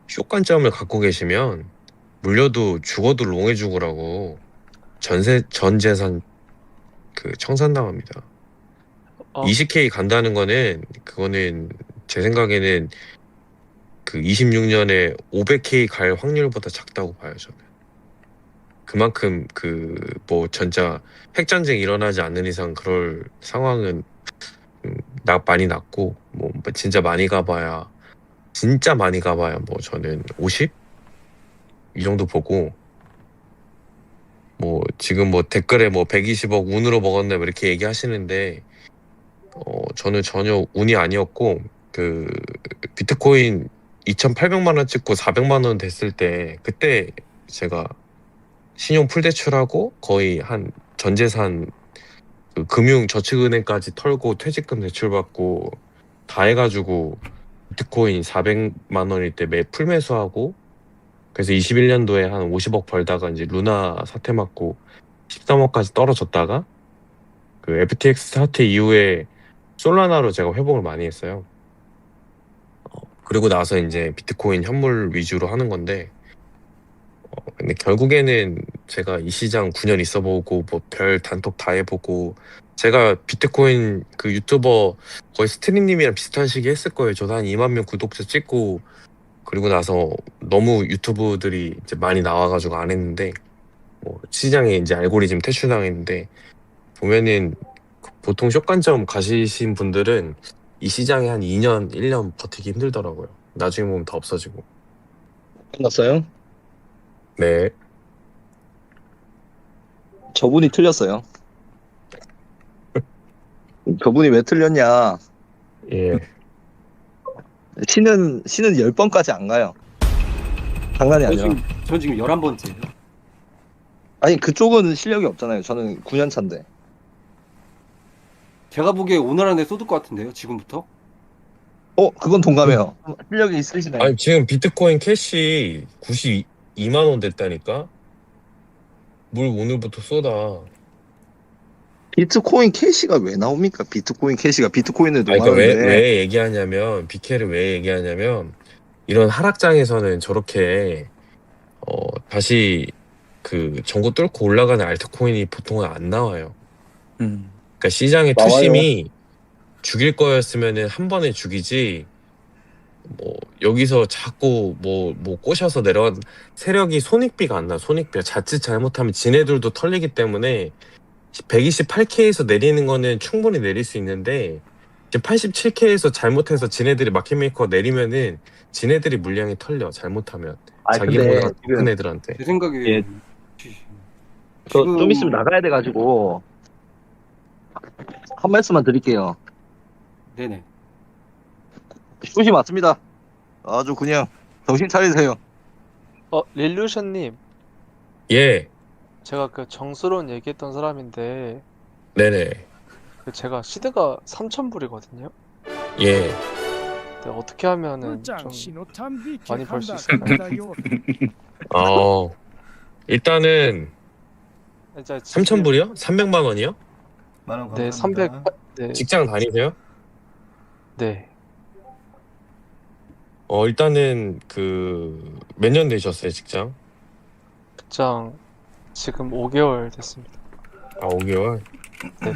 숏 관점을 갖고 계시면 물려도 죽어도 롱해 죽으라고 전 재산 그 청산당합니다. 어. 20K 간다는 거는 그거는 제 생각에는 그 26년에 500K 갈 확률보다 작다고 봐요, 저는. 그만큼 뭐 진짜 핵전쟁 일어나지 않는 이상 그럴 상황은 많이 낮고 뭐 진짜 많이 가봐야 뭐 저는 50? 이 정도 보고 뭐 지금 뭐 댓글에 뭐 120억 운으로 먹었네 뭐 이렇게 얘기하시는데 저는 전혀 운이 아니었고 그 비트코인 2,800만 원 찍고 400만 원 됐을 때 그때 제가 신용 풀대출하고 거의 한 전재산 그 금융저축은행까지 털고 퇴직금 대출받고 다 해가지고 비트코인 400만 원일 때 풀매수하고 그래서 21년도에 한 50억 벌다가 이제 루나 사태 맞고 13억까지 떨어졌다가 그 FTX 사태 이후에 솔라나로 제가 회복을 많이 했어요. 그리고 나서 이제 비트코인 현물 위주로 하는 건데 근데 결국에는 제가 이 시장 9년 있어보고 뭐 별 단톡 다 해보고 제가 비트코인 그 유튜버 거의 스트리님이랑 비슷한 시기에 했을 거예요. 저도 한 2만 명 구독자 찍고 그리고 나서 너무 유튜브들이 이제 많이 나와가지고 안 했는데 뭐 시장에 이제 알고리즘 퇴출당했는데 보면은 보통 숏관점 가시신 분들은 이 시장에 한 2년, 1년 버티기 힘들더라고요. 나중에 보면 다 없어지고. 끝났어요? 네. 저분이 틀렸어요. 저분이 왜 틀렸냐? 예. 신은 10번까지 안 가요. 장난이 아니라. 전 지금 11번째예요. 아니 그쪽은 실력이 없잖아요. 저는 9년 차인데. 제가 보기에 오늘 안에 쏟을 것 같은데요, 지금부터? 그건 동감해요. 실력이 있으시네. 아니 지금 비트코인 캐시 92만 원 됐다니까? 물 오늘부터 쏟아. 비트코인 캐시가 왜 나옵니까? 비트코인 캐시가 비트코인을 아니, 그러니까 동하는데. 왜 얘기하냐면 비케를 왜 얘기하냐면 이런 하락장에서는 저렇게 다시 그 전고 뚫고 올라가는 알트코인이 보통은 안 나와요. 그러니까 시장의 나와요. 투심이 죽일 거였으면은 한 번에 죽이지. 뭐 여기서 자꾸 뭐 꼬셔서 내려간 세력이 손익비가 안 나. 손익비가 자칫 잘못하면 지네들도 털리기 때문에 128K에서 내리는 거는 충분히 내릴 수 있는데 이제 87K에서 잘못해서 지네들이 마켓메이커 내리면은 지네들이 물량이 털려 잘못하면 자기 근데 보다 지금 큰 애들한테. 제 생각에 예. 저 좀 있으면 나가야 돼가지고 한 말씀만 드릴게요. 네네. 슛이 맞습니다. 아주 그냥 정신 차리세요. 릴루션님, 예. 제가 그 정수론 얘기했던 사람인데 네네. 제가 시드가 3,000불이거든요. 예. 근데 어떻게 하면은 좀 많이 벌 수 있을까요? 일단은 이제 지금 3,000불이요? 300만 원이요? 만원 네, 감사합니다. 300. 네, 직장 다니세요? 네. 일단은 몇 년 되셨어요, 직장? 직장 지금 5개월 됐습니다. 5개월? 네.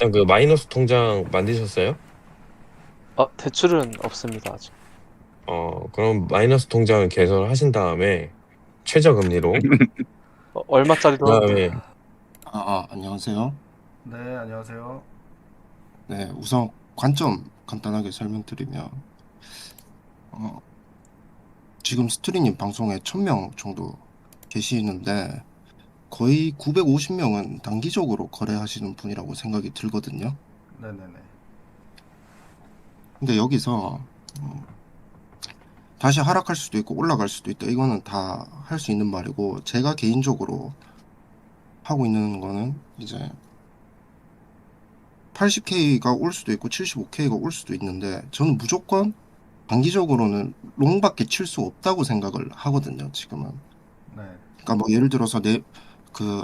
일단 마이너스 통장 만드셨어요? 대출은 없습니다, 아직. 그럼 마이너스 통장을 개설하신 다음에 최저금리로 얼마짜리로 하는데? 그다음에 안녕하세요. 네, 안녕하세요. 네, 우선 관점 간단하게 설명드리면, 지금 스트리님 방송에 1000명 정도 계시는데, 거의 950명은 단기적으로 거래하시는 분이라고 생각이 들거든요. 네네네. 근데 여기서, 다시 하락할 수도 있고 올라갈 수도 있다. 이거는 다 할 수 있는 말이고, 제가 개인적으로 하고 있는 거는 이제 80K가 올 수도 있고 75K가 올 수도 있는데 저는 무조건 단기적으로는 롱밖에 칠 수 없다고 생각을 하거든요, 지금은. 네. 그러니까 뭐 예를 들어서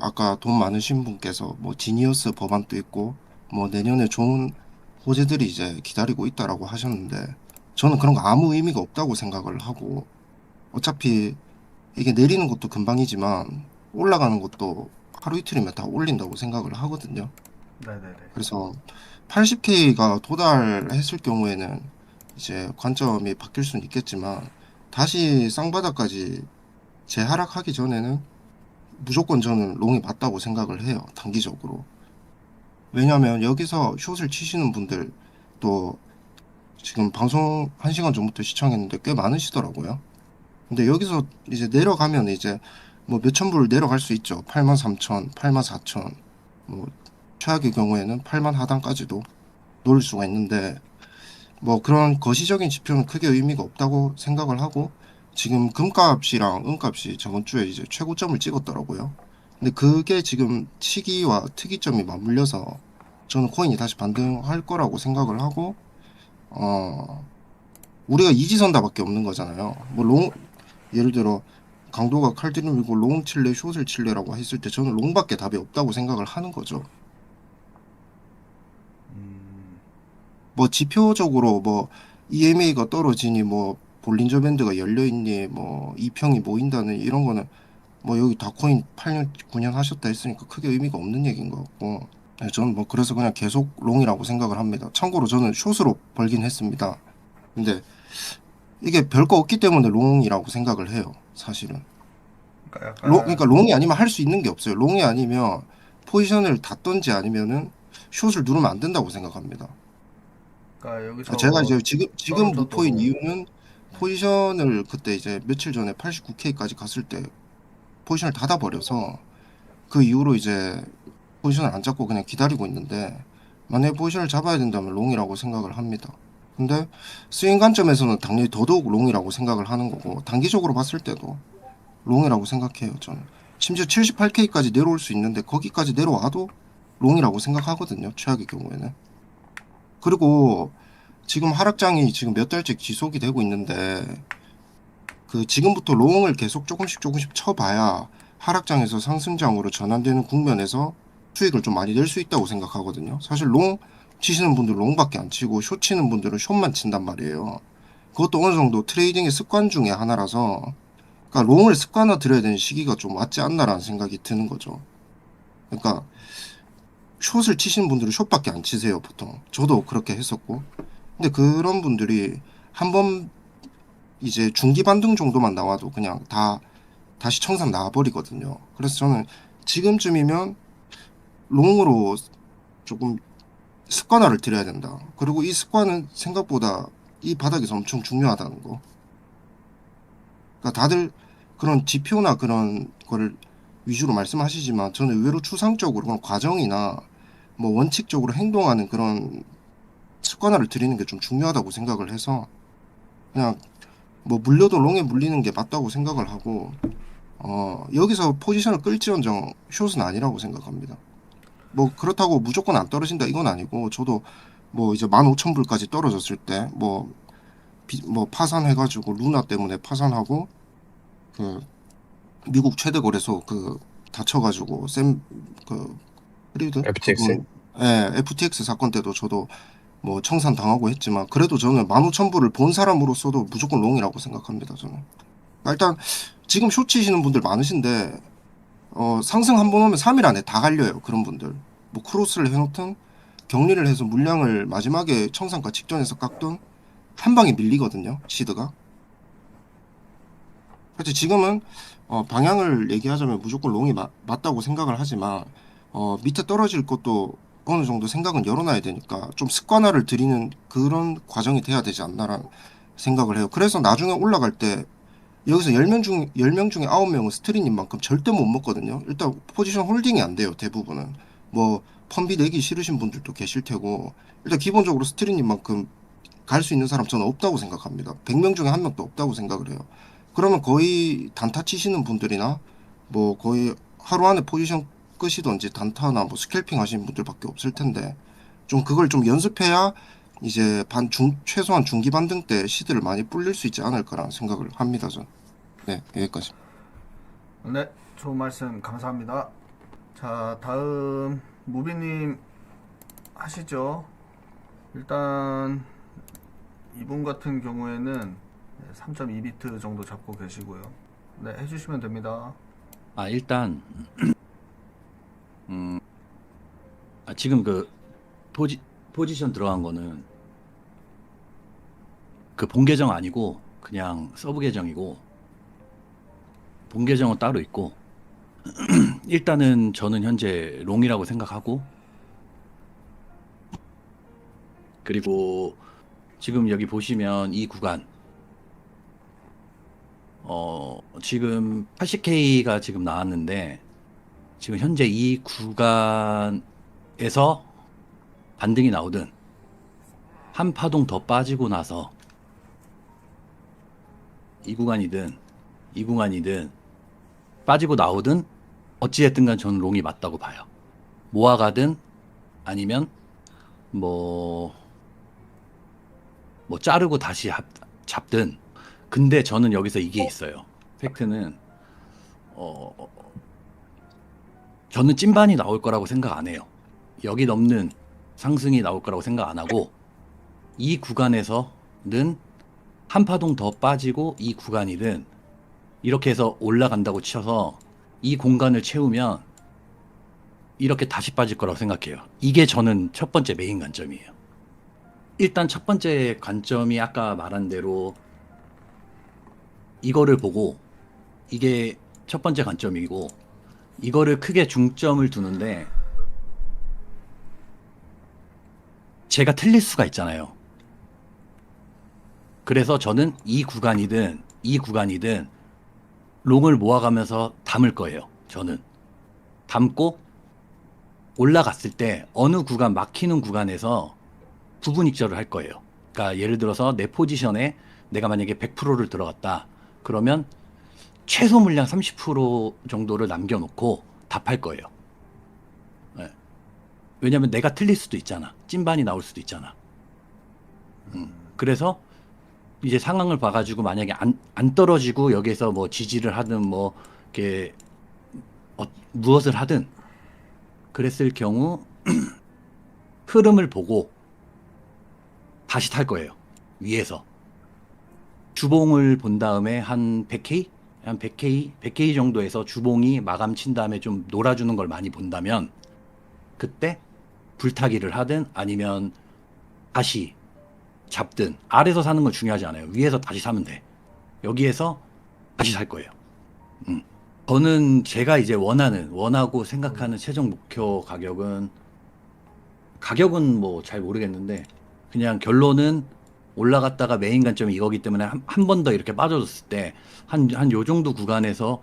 아까 돈 많으신 분께서 뭐 지니어스 법안도 있고 뭐 내년에 좋은 호재들이 이제 기다리고 있다라고 하셨는데 저는 그런 거 아무 의미가 없다고 생각을 하고 어차피 이게 내리는 것도 금방이지만 올라가는 것도 하루 이틀이면 다 올린다고 생각을 하거든요. 네네네. 그래서 80K가 도달했을 경우에는 이제 관점이 바뀔 수는 있겠지만 다시 쌍바닥까지 재하락하기 전에는 무조건 저는 롱이 맞다고 생각을 해요. 단기적으로. 왜냐면 여기서 숏을 치시는 분들 또 지금 방송 1시간 전부터 시청했는데 꽤 많으시더라고요. 근데 여기서 이제 내려가면 이제 뭐 몇천 불 내려갈 수 있죠. 83,000, 84,000 뭐 최악의 경우에는 8만 하단까지도 놓을 수가 있는데 뭐 그런 거시적인 지표는 크게 의미가 없다고 생각을 하고 지금 금값이랑 은값이 저번 주에 이제 최고점을 찍었더라고요. 근데 그게 지금 시기와 특이점이 맞물려서 저는 코인이 다시 반등할 거라고 생각을 하고 우리가 이지선다밖에 없는 거잖아요. 뭐 예를 들어 강도가 칼들을 밀고 롱 칠래 숏을 칠래라고 했을 때 저는 롱밖에 답이 없다고 생각을 하는 거죠. 뭐 지표적으로 뭐 EMA가 떨어지니 뭐 볼린저 밴드가 열려있니 뭐 이평이 모인다는 이런 거는 뭐 여기 다코인 8년 9년 하셨다 했으니까 크게 의미가 없는 얘기인 것 같고 네, 저는 뭐 그래서 그냥 계속 롱이라고 생각을 합니다. 참고로 저는 숏으로 벌긴 했습니다. 근데 이게 별거 없기 때문에 롱이라고 생각을 해요. 사실은 그러니까 롱이 아니면 할 수 있는 게 없어요. 롱이 아니면 포지션을 닫던지 아니면은 숏을 누르면 안 된다고 생각합니다. 그러니까 여기서 제가 이제 지금 떨어져도 무포인 이유는 포지션을 그때 이제 며칠 전에 89K까지 갔을 때 포지션을 닫아버려서 그 이후로 이제 포지션을 안 잡고 그냥 기다리고 있는데 만약에 포지션을 잡아야 된다면 롱이라고 생각을 합니다. 근데 스윙 관점에서는 당연히 더더욱 롱이라고 생각을 하는 거고 단기적으로 봤을 때도 롱이라고 생각해요. 저는 심지어 78K까지 내려올 수 있는데 거기까지 내려와도 롱이라고 생각하거든요. 최악의 경우에는. 그리고 지금 하락장이 지금 몇 달째 지속이 되고 있는데 그 지금부터 롱을 계속 조금씩 쳐봐야 하락장에서 상승장으로 전환되는 국면에서 수익을 좀 많이 낼 수 있다고 생각하거든요. 사실 롱 치시는 분들 롱밖에 안 치고 숏 치는 분들은 숏만 친단 말이에요. 그것도 어느 정도 트레이딩의 습관 중에 하나라서 그러니까 롱을 습관화 들여야 되는 시기가 좀 왔지 않나라는 생각이 드는 거죠. 그러니까 숏을 치시는 분들은 숏밖에 안 치세요, 보통. 저도 그렇게 했었고. 근데 그런 분들이 한번 이제 중기 반등 정도만 나와도 그냥 다시 청산 나와버리거든요. 그래서 저는 지금쯤이면 롱으로 조금 습관화를 들여야 된다. 그리고 이 습관은 생각보다 이 바닥에서 엄청 중요하다는 거. 그러니까 다들 그런 지표나 그런 거를 위주로 말씀하시지만 저는 의외로 추상적으로 그런 과정이나 뭐 원칙적으로 행동하는 그런 습관화를 들이는 게 좀 중요하다고 생각을 해서 그냥 뭐 물려도 롱에 물리는 게 맞다고 생각을 하고 여기서 포지션을 끌지언정 숏은 아니라고 생각합니다. 뭐 그렇다고 무조건 안 떨어진다 이건 아니고 저도 뭐 이제 15,000불까지 떨어졌을 때 뭐 파산해가지고 루나 때문에 파산하고 그 미국 최대 거래소 그 다쳐가지고 그 프리드 FTX? 그분 예 FTX 사건 때도 저도 뭐 청산 당하고 했지만 그래도 저는 15,000불을 본 사람으로서도 무조건 롱이라고 생각합니다 저는. 일단 지금 숏 치시는 분들 많으신데 상승 한 번 오면 3일 안에 다 갈려요 그런 분들. 뭐 크로스를 해놓든 격리를 해서 물량을 마지막에 청산가 직전에서 깎든 한 방에 밀리거든요 시드가. 그래서 지금은 방향을 얘기하자면 무조건 롱이 맞다고 생각을 하지만 밑에 떨어질 것도 어느 정도 생각은 열어놔야 되니까 좀 습관화를 들이는 그런 과정이 돼야 되지 않나라는 생각을 해요. 그래서 나중에 올라갈 때 여기서 10명 중에 9명은 스트리님만큼 절대 못 먹거든요. 일단 포지션 홀딩이 안 돼요 대부분은. 뭐 펀비 내기 싫으신 분들도 계실 테고 일단 기본적으로 스트리님만큼 갈 수 있는 사람 저는 없다고 생각합니다. 100명 중에 한 명도 없다고 생각을 해요. 그러면 거의 단타 치시는 분들이나 뭐 거의 하루 안에 포지션 끄시던지 단타나 뭐 스캘핑 하시는 분들밖에 없을 텐데 좀 그걸 좀 연습해야 이제 최소한 중기 반등 때 시드를 많이 불릴 수 있지 않을까라는 생각을 합니다 전. 네 여기까지. 네, 좋은 말씀 감사합니다. 자, 다음 무비님 하시죠. 일단 이분 같은 경우에는 3.2비트 정도 잡고 계시고요. 네, 해주시면 됩니다. 일단 지금 그 포지션 들어간 거는 그 본 계정 아니고 그냥 서브 계정이고 본 계정은 따로 있고 일단은 저는 현재 롱이라고 생각하고 그리고 지금 여기 보시면 이 구간 지금 80K가 지금 나왔는데 지금 현재 이 구간에서 반등이 나오든 한 파동 더 빠지고 나서 이 구간이든 빠지고 나오든 어찌됐든 간 저는 롱이 맞다고 봐요. 모아가든 아니면 뭐 자르고 다시 잡든. 근데 저는 여기서 이게 있어요. 팩트는 저는 찐반이 나올 거라고 생각 안 해요. 여기 넘는 상승이 나올 거라고 생각 안 하고 이 구간에서는 한 파동 더 빠지고 이 구간이든 이렇게 해서 올라간다고 쳐서 이 공간을 채우면 이렇게 다시 빠질 거라고 생각해요. 이게 저는 첫 번째 메인 관점이에요. 일단 첫 번째 관점이 아까 말한 대로 이거를 보고 이게 첫 번째 관점이고 이거를 크게 중점을 두는데 제가 틀릴 수가 있잖아요. 그래서 저는 이 구간이든 롱을 모아가면서 담을 거예요. 저는 담고 올라갔을 때 어느 구간 막히는 구간에서 부분 익절을 할 거예요. 그러니까 예를 들어서 내 포지션에 내가 만약에 100%를 들어갔다. 그러면 최소 물량 30% 정도를 남겨놓고 답할 거예요. 네. 왜냐면 내가 틀릴 수도 있잖아. 찐반이 나올 수도 있잖아. 그래서 이제 상황을 봐가지고 만약에 안 떨어지고 여기에서 뭐 지지를 하든 뭐 이렇게 무엇을 하든 그랬을 경우 흐름을 보고 다시 탈 거예요. 위에서 주봉을 본 다음에 한 100K? 한 100K 정도에서 주봉이 마감 친 다음에 좀 놀아주는 걸 많이 본다면 그때 불타기를 하든 아니면 다시 잡든 아래에서 사는 건 중요하지 않아요. 위에서 다시 사면 돼. 여기에서 다시 살 거예요. 저는 제가 이제 원하고 생각하는 최종 목표 가격은 뭐 잘 모르겠는데 그냥 결론은 올라갔다가 메인 관점이 이거기 때문에 한 번 더 이렇게 빠져줬을 때 한 요 정도 구간에서는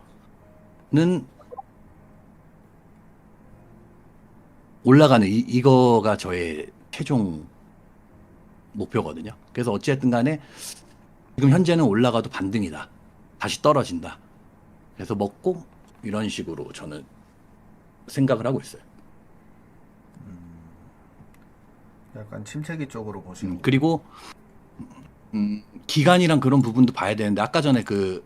올라가는 이거가 저의 최종 목표거든요. 그래서 어찌됐든 간에 지금 현재는 올라가도 반등이다. 다시 떨어진다. 그래서 먹고 이런 식으로 저는 생각을 하고 있어요. 약간 침체기 쪽으로 보시는 그리고 기간이랑 그런 부분도 봐야 되는데 아까 전에 그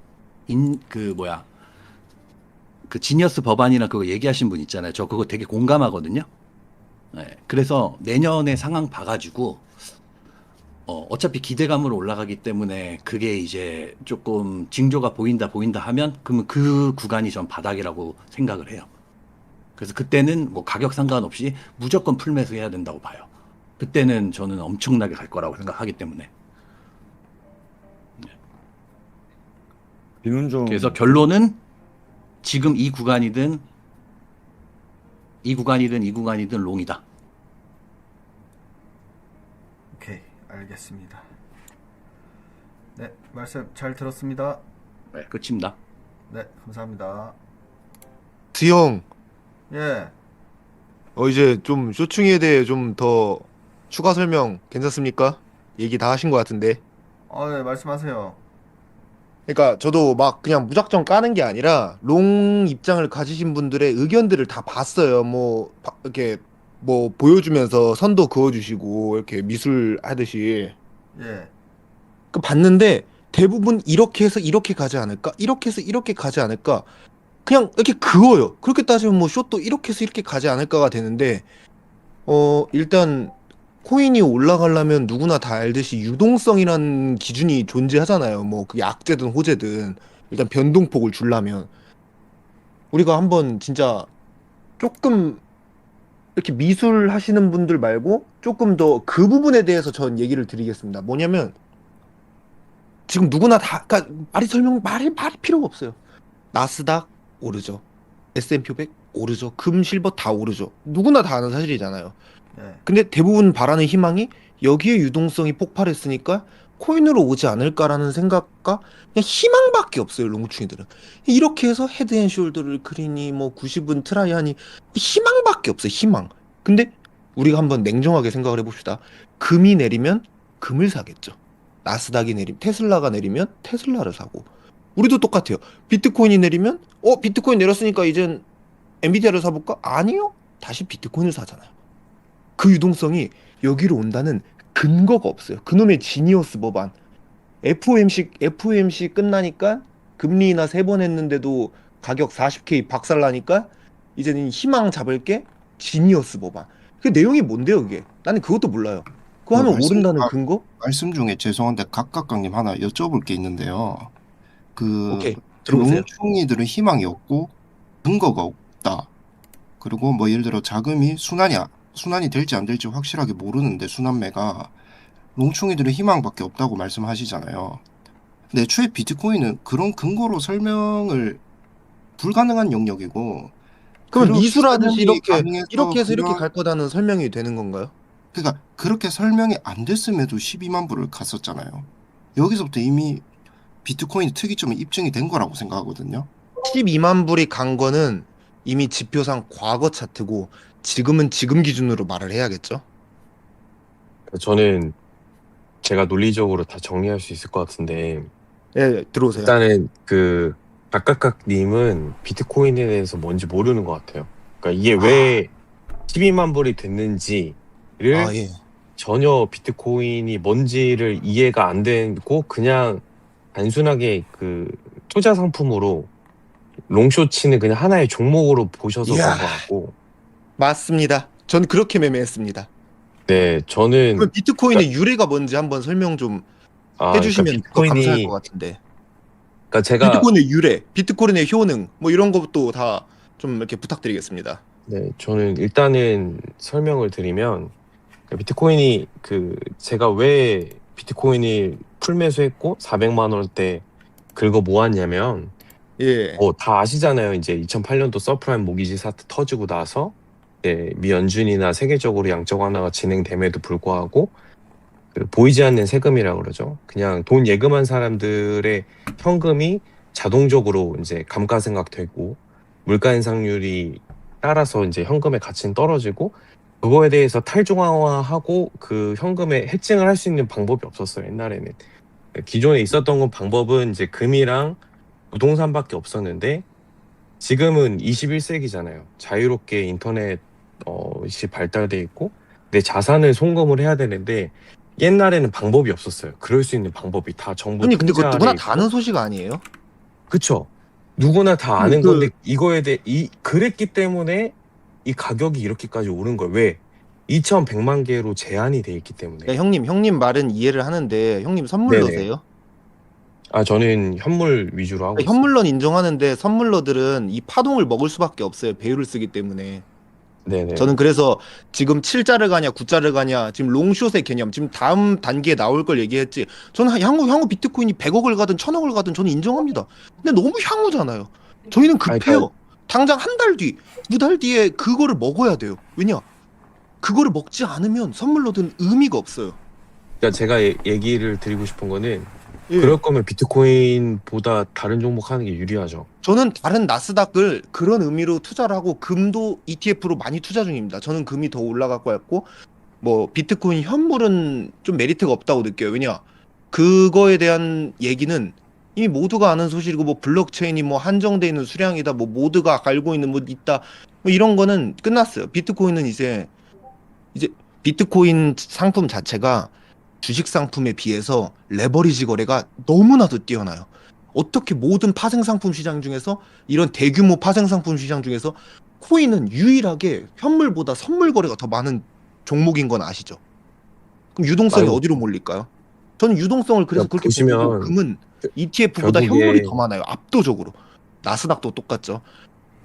지니어스 법안이랑 그거 얘기하신 분 있잖아요. 저 그거 되게 공감하거든요. 네, 그래서 내년에 상황 봐가지고 어차피 기대감으로 올라가기 때문에 그게 이제 조금 징조가 보인다 하면 그러면 그 구간이 전 바닥이라고 생각을 해요. 그래서 그때는 뭐 가격 상관없이 무조건 풀매수 해야 된다고 봐요. 그때는 저는 엄청나게 갈 거라고 생각하기 때문에. 비는 좀 그래서 결론은 지금 이 구간이든 롱이다. 오케이, 알겠습니다. 네, 말씀 잘 들었습니다. 네, 끝입니다. 네, 감사합니다. 형, 예, 이제 좀 쇼충에 대해 좀 더 추가 설명 괜찮습니까? 얘기 다 하신 것 같은데. 네, 말씀하세요. 그러니까 저도 막 그냥 무작정 까는 게 아니라 롱 입장을 가지신 분들의 의견들을 다 봤어요. 뭐 이렇게 뭐 보여주면서 선도 그어주시고 이렇게 미술 하듯이 예, 그 봤는데 대부분 이렇게 해서 이렇게 가지 않을까? 이렇게 해서 이렇게 가지 않을까? 그냥 이렇게 그어요. 그렇게 따지면 뭐 숏도 이렇게 해서 이렇게 가지 않을까가 되는데 일단 코인이 올라가려면 누구나 다 알듯이 유동성이라는 기준이 존재하잖아요. 뭐 그게 악재든 호재든 일단 변동폭을 주려면 우리가 한번 진짜 조금 이렇게 미술 하시는 분들 말고 조금 더 그 부분에 대해서 전 얘기를 드리겠습니다. 뭐냐면 지금 누구나 다 그러니까 말이 필요가 없어요. 나스닥 오르죠. S&P 500 오르죠. 금, 실버 다 오르죠. 누구나 다 아는 사실이잖아요. 예, 근데 대부분 바라는 희망이 여기에 유동성이 폭발했으니까 코인으로 오지 않을까라는 생각과 그냥 희망밖에 없어요. 롱충이들은 이렇게 해서 헤드앤숄더를 그리니 뭐 90은 트라이하니 희망밖에 없어요. 희망. 근데 우리가 한번 냉정하게 생각을 해봅시다. 금이 내리면 금을 사겠죠. 나스닥이 테슬라가 내리면 테슬라를 사고 우리도 똑같아요. 비트코인이 내리면 비트코인 내렸으니까 이젠 엔비디아를 사볼까? 아니요. 다시 비트코인을 사잖아요. 그 유동성이 여기로 온다는 근거가 없어요. 그놈의 지니어스 법안. FOMC 끝나니까 금리 인하 3번 했는데도 가격 40K 박살나니까 이제는 희망 잡을 게 지니어스 법안. 그 내용이 뭔데요, 그게? 나는 그것도 몰라요. 그거 하면 오른다는 근거? 말씀 중에 죄송한데 각각강님 하나 여쭤볼 게 있는데요. 오케이, 들어보세요. 롱충이들은 희망이 없고 근거가 없다. 그리고 뭐 예를 들어 자금이 순환이 될지 안 될지 확실하게 모르는데 순환매가 롱충이들은 희망밖에 없다고 말씀하시잖아요. 근데 애초에 비트코인은 그런 근거로 설명을 불가능한 영역이고 그러면 그런 미술하듯이 설명이 이렇게 가능해서 해서 이렇게 그런- 갈 거다는 설명이 되는 건가요? 그러니까 그렇게 설명이 안 됐음에도 12만 불을 갔었잖아요. 여기서부터 이미 비트코인 특이점이 입증이 된 거라고 생각하거든요. 12만 불이 간 거는 이미 지표상 과거 차트고 지금은 지금 기준으로 말을 해야겠죠? 저는 제가 논리적으로 다 정리할 수 있을 것 같은데 예, 들어오세요. 일단은 그 각각각님은 비트코인에 대해서 뭔지 모르는 것 같아요. 그러니까 이게 왜 12만 불이 됐는지를 예. 전혀 비트코인이 뭔지를 이해가 안 되고 그냥 단순하게 그 투자 상품으로 롱숏치는 그냥 하나의 종목으로 보셔서 이야. 그런 것 같고 맞습니다. 전 그렇게 매매했습니다. 네 저는 그럼 비트코인의 유래가 뭔지 한번 설명 좀 해주시면 더 감사할 것 같은데. 그러니까 제가 비트코인의 유래, 비트코인의 효능, 뭐 이런 것도 다 좀 이렇게 부탁드리겠습니다. 네, 저는 일단은 설명을 드리면 비트코인이 제가 왜 비트코인이 풀매수했고 400만 원대 긁어 모았냐면 예. 다 아시잖아요. 이제 2008년도 서프라임 모기지 사태 터지고 나서 미 연준이나 세계적으로 양적 완화가 진행됨에도 불구하고 보이지 않는 세금이라고 그러죠. 그냥 돈 예금한 사람들의 현금이 자동적으로 이제 감가상각되고 물가 인상률이 따라서 이제 현금의 가치는 떨어지고 그거에 대해서 탈중앙화하고 그 현금에 해칭을 할 수 있는 방법이 없었어요. 옛날에는 기존에 있었던 건 방법은 이제 금이랑 부동산밖에 없었는데 지금은 21세기잖아요. 자유롭게 인터넷 이 발달돼 있고 내 자산을 송금을 해야 되는데 옛날에는 방법이 없었어요. 그럴 수 있는 방법이 다 정부 형님 근데 통제 그거 아래 누구나 있고. 다 아는 소식 아니에요? 그쵸? 누구나 다 아는 그- 건데 이거에 대해 그랬기 때문에 이 가격이 이렇게까지 오른 거예요. 왜? 2,100만 개로 제한이 돼 있기 때문에. 네, 형님 말은 이해를 하는데 형님 선물러세요? 아, 저는 현물 위주로 하고 있어요. 현물러는 인정하는데 선물러들은 이 파동을 먹을 수밖에 없어요. 배율을 쓰기 때문에. 네네. 저는 그래서 지금 7자를 가냐 9자를 가냐 지금 롱숏의 개념 지금 다음 단계에 나올 걸 얘기했지. 저는 향후 비트코인이 100억을 가든 1000억을 가든 저는 인정합니다. 근데 너무 향후잖아요. 저희는 급해요. 당장 한 달 뒤, 2달 뒤에 그거를 먹어야 돼요. 왜냐? 그거를 먹지 않으면 선물러든 의미가 없어요. 그러니까 제가 얘기를 드리고 싶은 거는 예. 그럴 거면 비트코인보다 다른 종목 하는 게 유리하죠. 저는 다른 나스닥을 그런 의미로 투자를 하고 금도 ETF로 많이 투자 중입니다. 저는 금이 더 올라갈 것 같고 뭐 비트코인 현물은 좀 메리트가 없다고 느껴요. 왜냐? 그거에 대한 얘기는 이미 모두가 아는 소식이고 뭐 블록체인이 뭐 한정돼 있는 수량이다 뭐 모두가 알고 있는 뭐 있다 뭐 이런 거는 끝났어요. 비트코인은 이제 비트코인 상품 자체가 주식 상품에 비해서 레버리지 거래가 너무나도 뛰어나요. 어떻게 모든 파생 상품 시장 중에서 이런 대규모 파생 상품 시장 중에서 코인은 유일하게 현물보다 선물 거래가 더 많은 종목인 건 아시죠? 그럼 유동성이 아유. 어디로 몰릴까요? 저는 유동성을 그래서 그러니까 그렇게 보고 보시면 금은 ETF보다 결국에 현물이 더 많아요. 압도적으로. 나스닥도 똑같죠.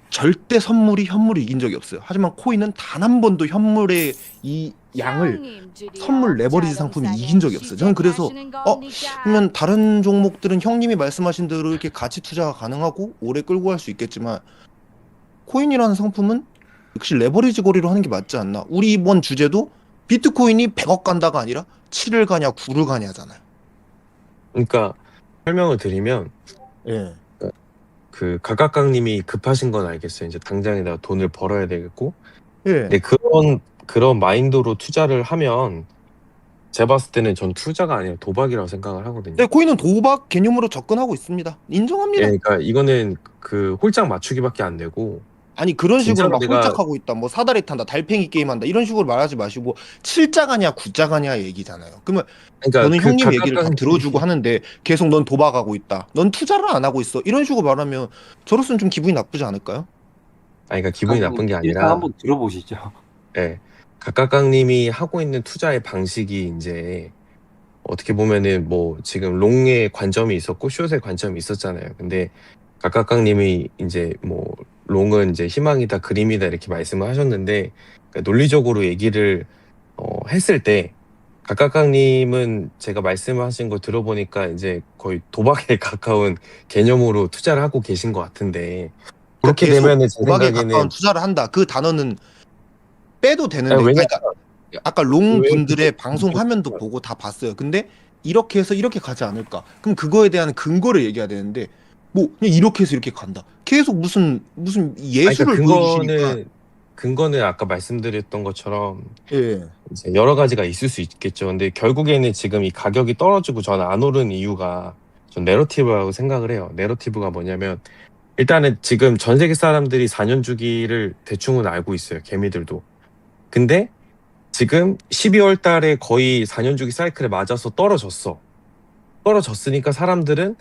절대 현물이 이긴 적이 없어요. 하지만 코인은 단 한 번도 현물의 이 양을 선물 레버리지 상품이 이긴 적이 없어요. 저는 그래서 그러면 다른 종목들은 형님이 말씀하신 대로 이렇게 가치 투자가 가능하고 오래 끌고 갈 수 있겠지만 코인이라는 상품은 역시 레버리지 거래로 하는 게 맞지 않나? 우리 이번 주제도 비트코인이 100억 간다가 아니라 7을 가냐 9를 가냐잖아요. 그러니까 설명을 드리면 예. 그 각각각님이 급하신 건 알겠어요. 이제 당장에 내가 돈을 벌어야 되겠고. 예. 근데 그런 마인드로 투자를 하면 제가 봤을 때는 전 투자가 아니라 도박이라고 생각을 하거든요. 네, 코인은 도박 개념으로 접근하고 있습니다. 인정합니다. 예, 그러니까 이거는 그 홀짝 맞추기밖에 안 되고. 아니 그런 식으로 진짜로 막 내가- 홀짝하고 있다 뭐 사다리 탄다 달팽이 게임한다 이런 식으로 말하지 마시고 7자 가냐 9자 가냐 얘기잖아요. 그러면 그러니까 저는 그 형님 얘기를 다 각각각 들어주고 하는데 계속 넌 도박하고 있다 넌 투자를 안 하고 있어 이런 식으로 말하면 저로서는 좀 기분이 나쁘지 않을까요? 아니, 그러니까 기분이 나쁜 게 일단 아니라 한번 들어보시죠. 예. 각각각님이 하고 있는 투자의 방식이 이제 어떻게 보면은 뭐 지금 롱의 관점이 있었고 숏의 관점이 있었잖아요. 근데 각각각님이 이제 뭐 롱은 이제 희망이다 그림이다 이렇게 말씀을 하셨는데 그러니까 논리적으로 얘기를 했을 때 각각각님은 제가 말씀하신 거 들어보니까 이제 거의 도박에 가까운 개념으로 투자를 하고 계신 것 같은데 그렇게 계속 되면은 제 도박에 생각에는 가까운 투자를 한다 그 단어는 빼도 되는데 아니, 왜냐면 그러니까 아까 롱 왜 분들의 그렇게 방송 그렇게 화면도 그렇게 보고 다 봤어요. 근데 이렇게 해서 이렇게 가지 않을까? 그럼 그거에 대한 근거를 얘기해야 되는데 뭐 그냥 이렇게 해서 이렇게 간다. 계속 무슨 아니, 예술을 그러니까 보여주시니까 근거는 아까 말씀드렸던 것처럼 예. 이제 여러 가지가 있을 수 있겠죠. 근데 결국에는 지금 이 가격이 떨어지고 저는 안 오른 이유가 전 내러티브라고 생각을 해요. 내러티브가 뭐냐면 일단은 지금 전 세계 사람들이 4년 주기를 대충은 알고 있어요. 개미들도. 근데 지금 12월 달에 거의 4년 주기 사이클에 맞아서 떨어졌어. 떨어졌으니까 사람들은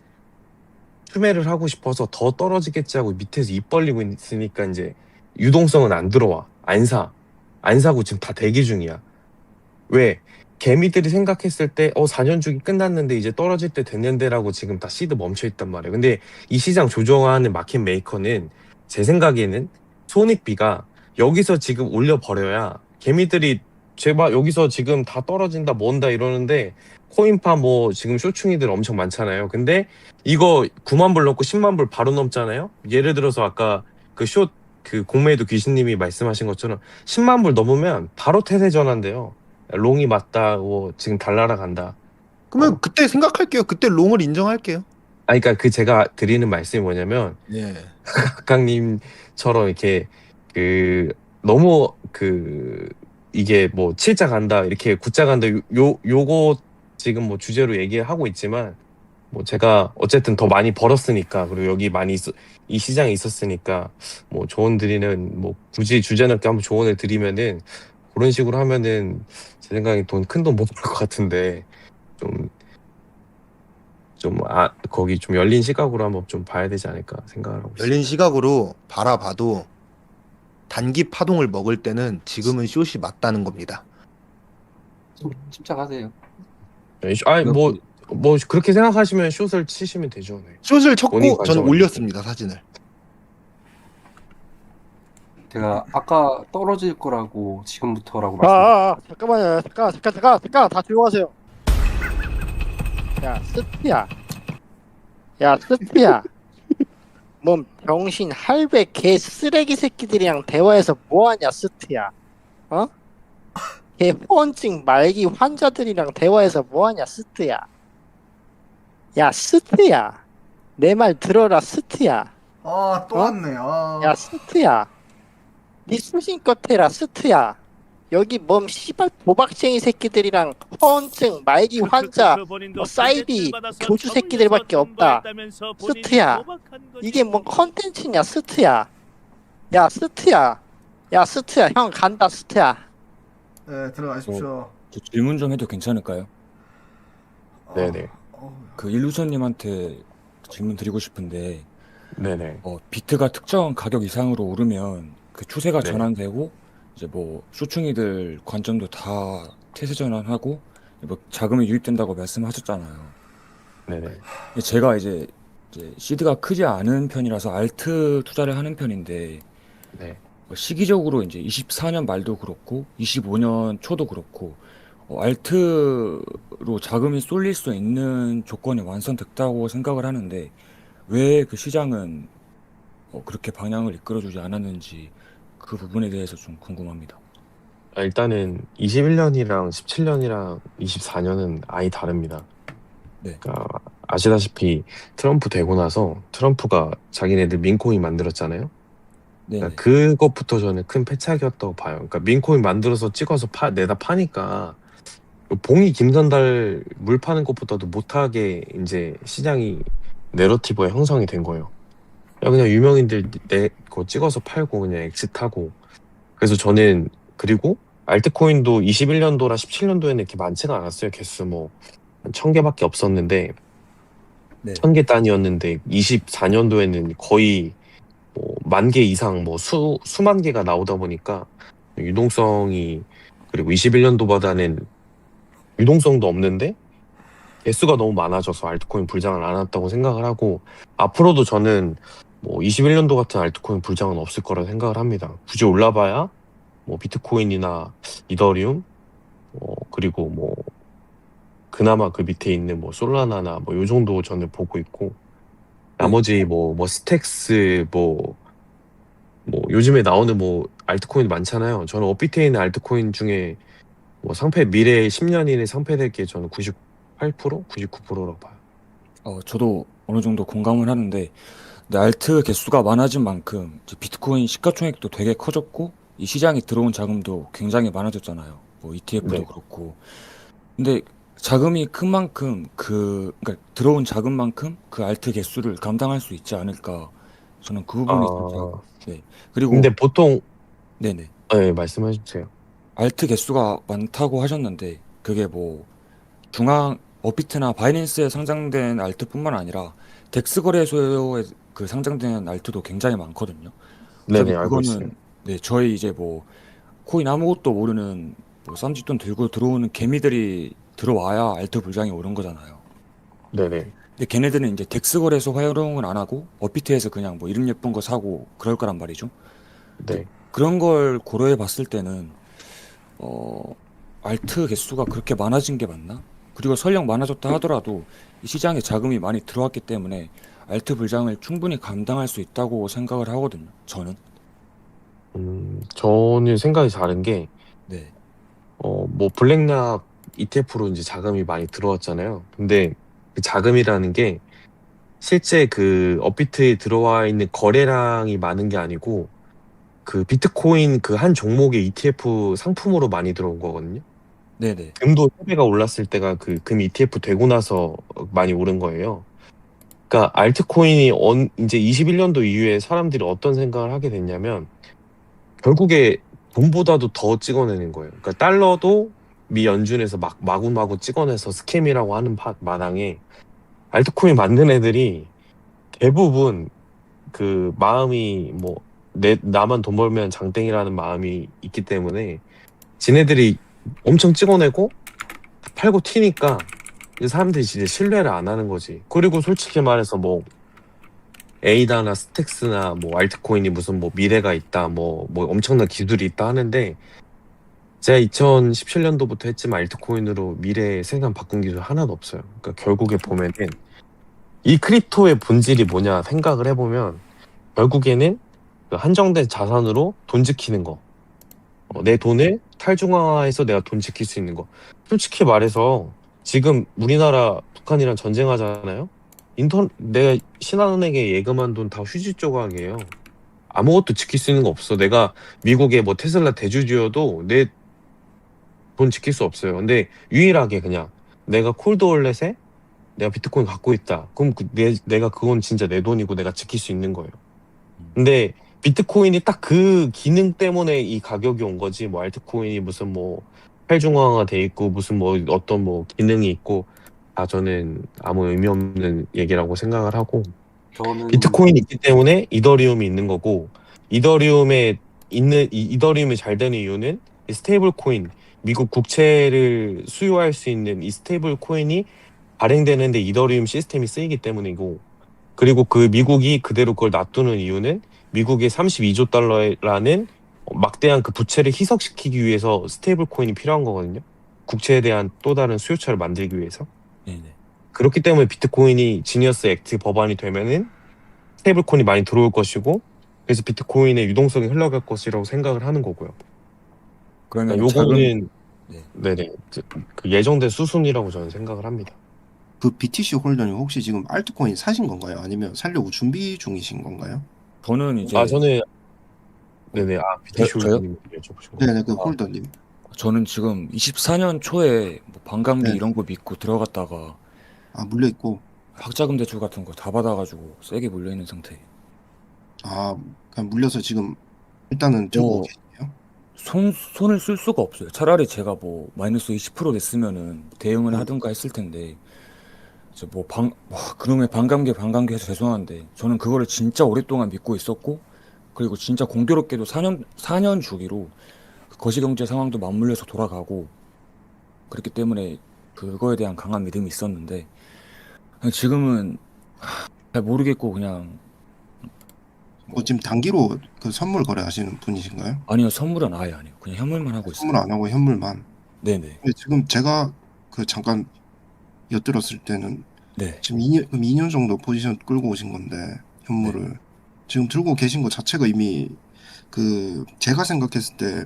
추매를 하고 싶어서 더 떨어지겠지 하고 밑에서 입 벌리고 있으니까 이제 유동성은 안 들어와. 안 사고 지금 다 대기 중이야. 왜? 개미들이 생각했을 때 4년 주기 끝났는데 이제 떨어질 때 됐는데라고 지금 다 시드 멈춰 있단 말이에요. 근데 이 시장 조정하는 마켓 메이커는 제 생각에는 손익비가 여기서 지금 올려버려야 개미들이 제발 여기서 지금 다 떨어진다 뭔다 이러는데 코인파 뭐 지금 쇼충이들 엄청 많잖아요. 근데 이거 9만 불 넘고 10만 불 바로 넘잖아요. 예를 들어서 아까 그 공매도 귀신님이 말씀하신 것처럼 10만 불 넘으면 바로 태세 전환돼요. 롱이 맞다, 뭐 지금 달나라 간다. 그러면 그때 생각할게요. 그때 롱을 인정할게요. 그러니까 그 제가 드리는 말씀이 뭐냐면 예. 각각님처럼 이렇게 그 너무 그 이게 뭐 7자 간다 이렇게 9자 간다 요거 지금 뭐 주제로 얘기하고 있지만 뭐 제가 어쨌든 더 많이 벌었으니까 그리고 여기 많이 이 시장에 있었으니까 뭐 조언 드리는 뭐 굳이 주제 넘게 한번 조언을 드리면은 그런 식으로 하면은 제 생각에 큰 돈 못 벌 것 같은데 좀 거기 좀 열린 시각으로 한번 좀 봐야 되지 않을까 생각을 하고 있습니다. 열린 시각으로 바라봐도 단기 파동을 먹을 때는 지금은 숏이 맞다는 겁니다. 침착하세요. 아니 뭐 그렇게 생각하시면 숏을 치시면 되죠. 네. 숏을 본인 쳤고 관점을 저는 올렸습니다, 사진을. 제가 아까 떨어질 거라고 지금부터라고 말씀드렸어요. 잠깐만요. 잠깐 다 조용하세요. 야, 스티야. 야, 스티야. 뭔 병신 할배 개 쓰레기 새끼들이랑 대화해서 뭐하냐, 스티야. 어? 개 후원증 말기 환자들이랑 대화해서 뭐하냐, 스티야. 야, 스티야. 내 말 들어라, 스티야. 아, 또 어? 왔네. 아. 야, 스트야. 니 수신껏 해라, 스트야. 여기 뭔 씨발 도박쟁이 새끼들이랑 허언증, 말기 환자, 사이비, 교주 새끼들밖에 없다. 스트야. 이게 뭔 컨텐츠냐, 스트야. 야, 스트야. 야, 스트야. 형 간다, 스트야. 네, 들어가십시오. 저 질문 좀 해도 괜찮을까요? 네네. 그 일루전님한테 질문 드리고 싶은데 네네. 비트가 특정 가격 이상으로 오르면 그 추세가 네. 전환되고 이제 뭐 쇼충이들 관점도 다 태세 전환하고 뭐 자금이 유입된다고 말씀하셨잖아요. 네네. 근데 제가 이제 시드가 크지 않은 편이라서 알트 투자를 하는 편인데 네. 시기적으로 이제 24년 말도 그렇고 25년 초도 그렇고 알트로 자금이 쏠릴 수 있는 조건이 완성됐다고 생각을 하는데 왜 그 시장은 그렇게 방향을 이끌어주지 않았는지 그 부분에 대해서 좀 궁금합니다. 일단은 21년이랑 17년이랑 24년은 아예 다릅니다. 네. 그러니까 아시다시피 트럼프 되고 나서 트럼프가 자기네들 민코인 만들었잖아요. 네. 그러니까 그것부터 저는 큰 패착이었다고 봐요. 그러니까 민코인 만들어서 찍어서 내다 파니까 봉이 김선달 물 파는 것보다도 못하게 이제 시장이 내러티브가 형성이 된 거예요. 그냥 유명인들 그거 찍어서 팔고 그냥 엑시트하고. 그래서 저는 그리고 알트코인도 21년도랑 17년도에는 이렇게 많지가 않았어요. 개수 뭐 1000개밖에 없었는데 네. 1000개 단위였는데 24년도에는 거의 뭐 10,000개 이상 뭐 수만 개가 나오다 보니까 유동성이 그리고 21년도보다는 유동성도 없는데 개수가 너무 많아져서 알트코인 불장을 안 했다고 생각을 하고 앞으로도 저는 뭐 21년도 같은 알트코인 불장은 없을 거라 생각을 합니다. 굳이 올라봐야 뭐 비트코인이나 이더리움 그리고 뭐 그나마 그 밑에 있는 뭐 솔라나나 뭐 요 정도 저는 보고 있고 나머지 뭐 스택스 뭐 요즘에 나오는 뭐 알트코인 많잖아요. 저는 업비트에 있는 알트코인 중에 뭐 미래 10년 이내 상패될 게 저는 98%? 99%라고 봐요. 저도 어느 정도 공감을 하는데 근데 알트 개수가 많아진 만큼 이제 비트코인 시가총액도 되게 커졌고 이 시장에 들어온 자금도 굉장히 많아졌잖아요. 뭐 ETF도 네. 그렇고. 근데 자금이 큰 만큼 그러니까 들어온 자금만큼 그 알트 개수를 감당할 수 있지 않을까. 저는 그 부분이 진짜. 네. 그리고 근데 보통 네네. 네, 말씀해 주세요. 알트 개수가 많다고 하셨는데 그게 뭐 업비트나 바이낸스에 상장된 알트뿐만 아니라 덱스 거래소에 그 상장된 알트도 굉장히 많거든요. 네네, 알고 있어요. 네, 저희 이제 뭐 코인 아무것도 모르는 뭐 쌈짓돈 들고 들어오는 개미들이 들어와야 알트 불장이 오른 거잖아요. 네네. 근데 걔네들은 이제 덱스 거래소 활용을 안 하고 업비트에서 그냥 뭐 이름 예쁜 거 사고 그럴 거란 말이죠. 네. 그런 걸 고려해 봤을 때는 알트 개수가 그렇게 많아진 게 맞나? 그리고 설령 많아졌다 하더라도 이 시장에 자금이 많이 들어왔기 때문에 알트 불장을 충분히 감당할 수 있다고 생각을 하거든요. 저는. 저는 생각이 다른 게 네. 뭐 블랙락 ETF로 이제 자금이 많이 들어왔잖아요. 근데 그 자금이라는 게 실제 그 업비트에 들어와 있는 거래량이 많은 게 아니고 그 비트코인 그 한 종목의 ETF 상품으로 많이 들어온 거거든요. 네네. 금도 3배가 올랐을 때가 그 금 ETF 되고 나서 많이 오른 거예요. 그러니까 알트코인이 이제 21년도 이후에 사람들이 어떤 생각을 하게 됐냐면 결국에 돈보다도 더 찍어내는 거예요. 그러니까 달러도 미 연준에서 막 마구마구 찍어내서 스캠이라고 하는 마당에 알트코인 만든 애들이 대부분 그 마음이 뭐 나만 돈 벌면 장땡이라는 마음이 있기 때문에 지네들이 엄청 찍어내고 팔고 튀니까 이제 사람들이 이제 신뢰를 안 하는 거지. 그리고 솔직히 말해서 뭐 에이다나 스택스나 뭐 알트코인이 무슨 뭐 미래가 있다, 뭐 엄청난 기술이 있다 하는데 제가 2017년도부터 했지만 알트코인으로 미래 생산 바꾼 기술 하나도 없어요. 그러니까 결국에 보면은 이 크립토의 본질이 뭐냐 생각을 해보면 결국에는 그 한정된 자산으로 돈 지키는 거. 내 돈을 탈중앙화해서 내가 돈 지킬 수 있는 거. 솔직히 말해서 지금 우리나라 북한이랑 전쟁하잖아요. 내가 신한은행에 예금한 돈 다 휴지 조각이에요. 아무것도 지킬 수 있는 거 없어. 내가 미국의 뭐 테슬라 대주주여도 내 돈 지킬 수 없어요. 근데 유일하게 그냥 내가 콜드월렛에 내가 비트코인 갖고 있다. 그럼 내가 그건 진짜 내 돈이고 내가 지킬 수 있는 거예요. 근데 비트코인이 딱 그 기능 때문에 이 가격이 온 거지. 뭐 알트코인이 무슨 뭐 탈중앙화 돼 있고 무슨 뭐 어떤 뭐 기능이 있고 저는 아무 의미 없는 얘기라고 생각을 하고 저는 비트코인이 있기 때문에 이더리움이 있는 거고 이더리움이 잘 되는 이유는 이 스테이블 코인 미국 국채를 수요할 수 있는 이 스테이블 코인이 발행되는데 이더리움 시스템이 쓰이기 때문이고 그리고 그 미국이 그대로 그걸 놔두는 이유는 미국의 32조 달러라는 막대한 그 부채를 희석시키기 위해서 스테이블 코인이 필요한 거거든요. 국채에 대한 또 다른 수요처를 만들기 위해서. 네네. 그렇기 때문에 비트코인이 지니어스 액트 법안이 되면은 스테이블 코인이 많이 들어올 것이고 그래서 비트코인의 유동성이 흘러갈 것이라고 생각을 하는 거고요. 그러면 요거는 네. 네네 그 예정된 수순이라고 저는 생각을 합니다. 그 BTC 홀더님 혹시 지금 알트코인 사신 건가요? 아니면 살려고 준비 중이신 건가요? 저는 이제 저는 네네 BTC 저요? 홀더님 여쭤보신 거. 네네, 그 홀더님. 저는 지금 24년 초에 뭐 반감기 네. 이런 거 믿고 들어갔다가 물려 있고. 학자금 대출 같은 거 다 받아가지고 세게 물려 있는 상태. 그냥 물려서 지금 일단은 들고 계시네요. 손을 쓸 수가 없어요. 차라리 제가 뭐 마이너스 20% 냈으면은 대응을 하든가 했을 텐데 이제 그놈의 반감기 해서 죄송한데 저는 그거를 진짜 오랫동안 믿고 있었고 그리고 진짜 공교롭게도 4년 주기로 그 거시경제 상황도 맞물려서 돌아가고 그렇기 때문에 그거에 대한 강한 믿음이 있었는데 지금은 잘 모르겠고 그냥 지금 단기로 그 선물 거래하시는 분이신가요? 아니요, 선물은 아예 아니에요. 그냥 현물만 하고 있어요. 선물 안 하고 현물만. 네네. 근데 지금 제가 그 잠깐 엿들었을 때는 네. 지금 2년 정도 포지션 끌고 오신 건데 현물을 지금 들고 계신 것 자체가 이미 그 제가 생각했을 때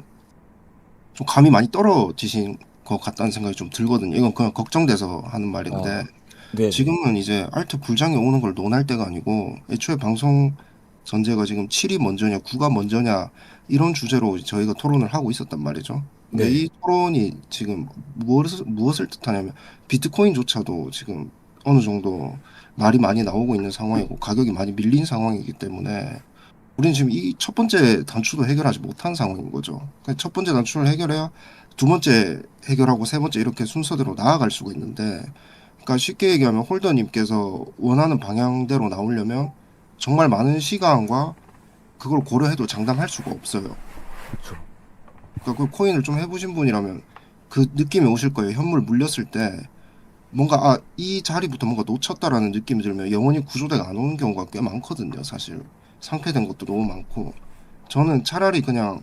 좀 감이 많이 떨어지신 것 같다는 생각이 좀 들거든요. 이건 그냥 걱정돼서 하는 말인데 네. 지금은 이제 알트 불장에 오는 걸 논할 때가 아니고 애초에 방송 전제가 지금 7이 먼저냐 9가 먼저냐 이런 주제로 저희가 토론을 하고 있었단 말이죠. 근데 네. 이 토론이 지금 무엇을 뜻하냐면 비트코인조차도 지금 어느 정도 말이 많이 나오고 있는 상황이고 가격이 많이 밀린 상황이기 때문에 우리는 지금 이 첫 번째 단추도 해결하지 못한 상황인 거죠. 첫 번째 단추를 해결해야 두 번째 해결하고 세 번째 이렇게 순서대로 나아갈 수가 있는데 그러니까 쉽게 얘기하면 홀더님께서 원하는 방향대로 나오려면 정말 많은 시간과 그걸 고려해도 장담할 수가 없어요. 그렇죠. 그러니까 그 코인을 좀 해보신 분이라면 그 느낌이 오실 거예요. 현물 물렸을 때 뭔가 이 자리부터 뭔가 놓쳤다라는 느낌이 들면 영원히 구조대가 안 오는 경우가 꽤 많거든요. 사실 상폐된 것도 너무 많고 저는 차라리 그냥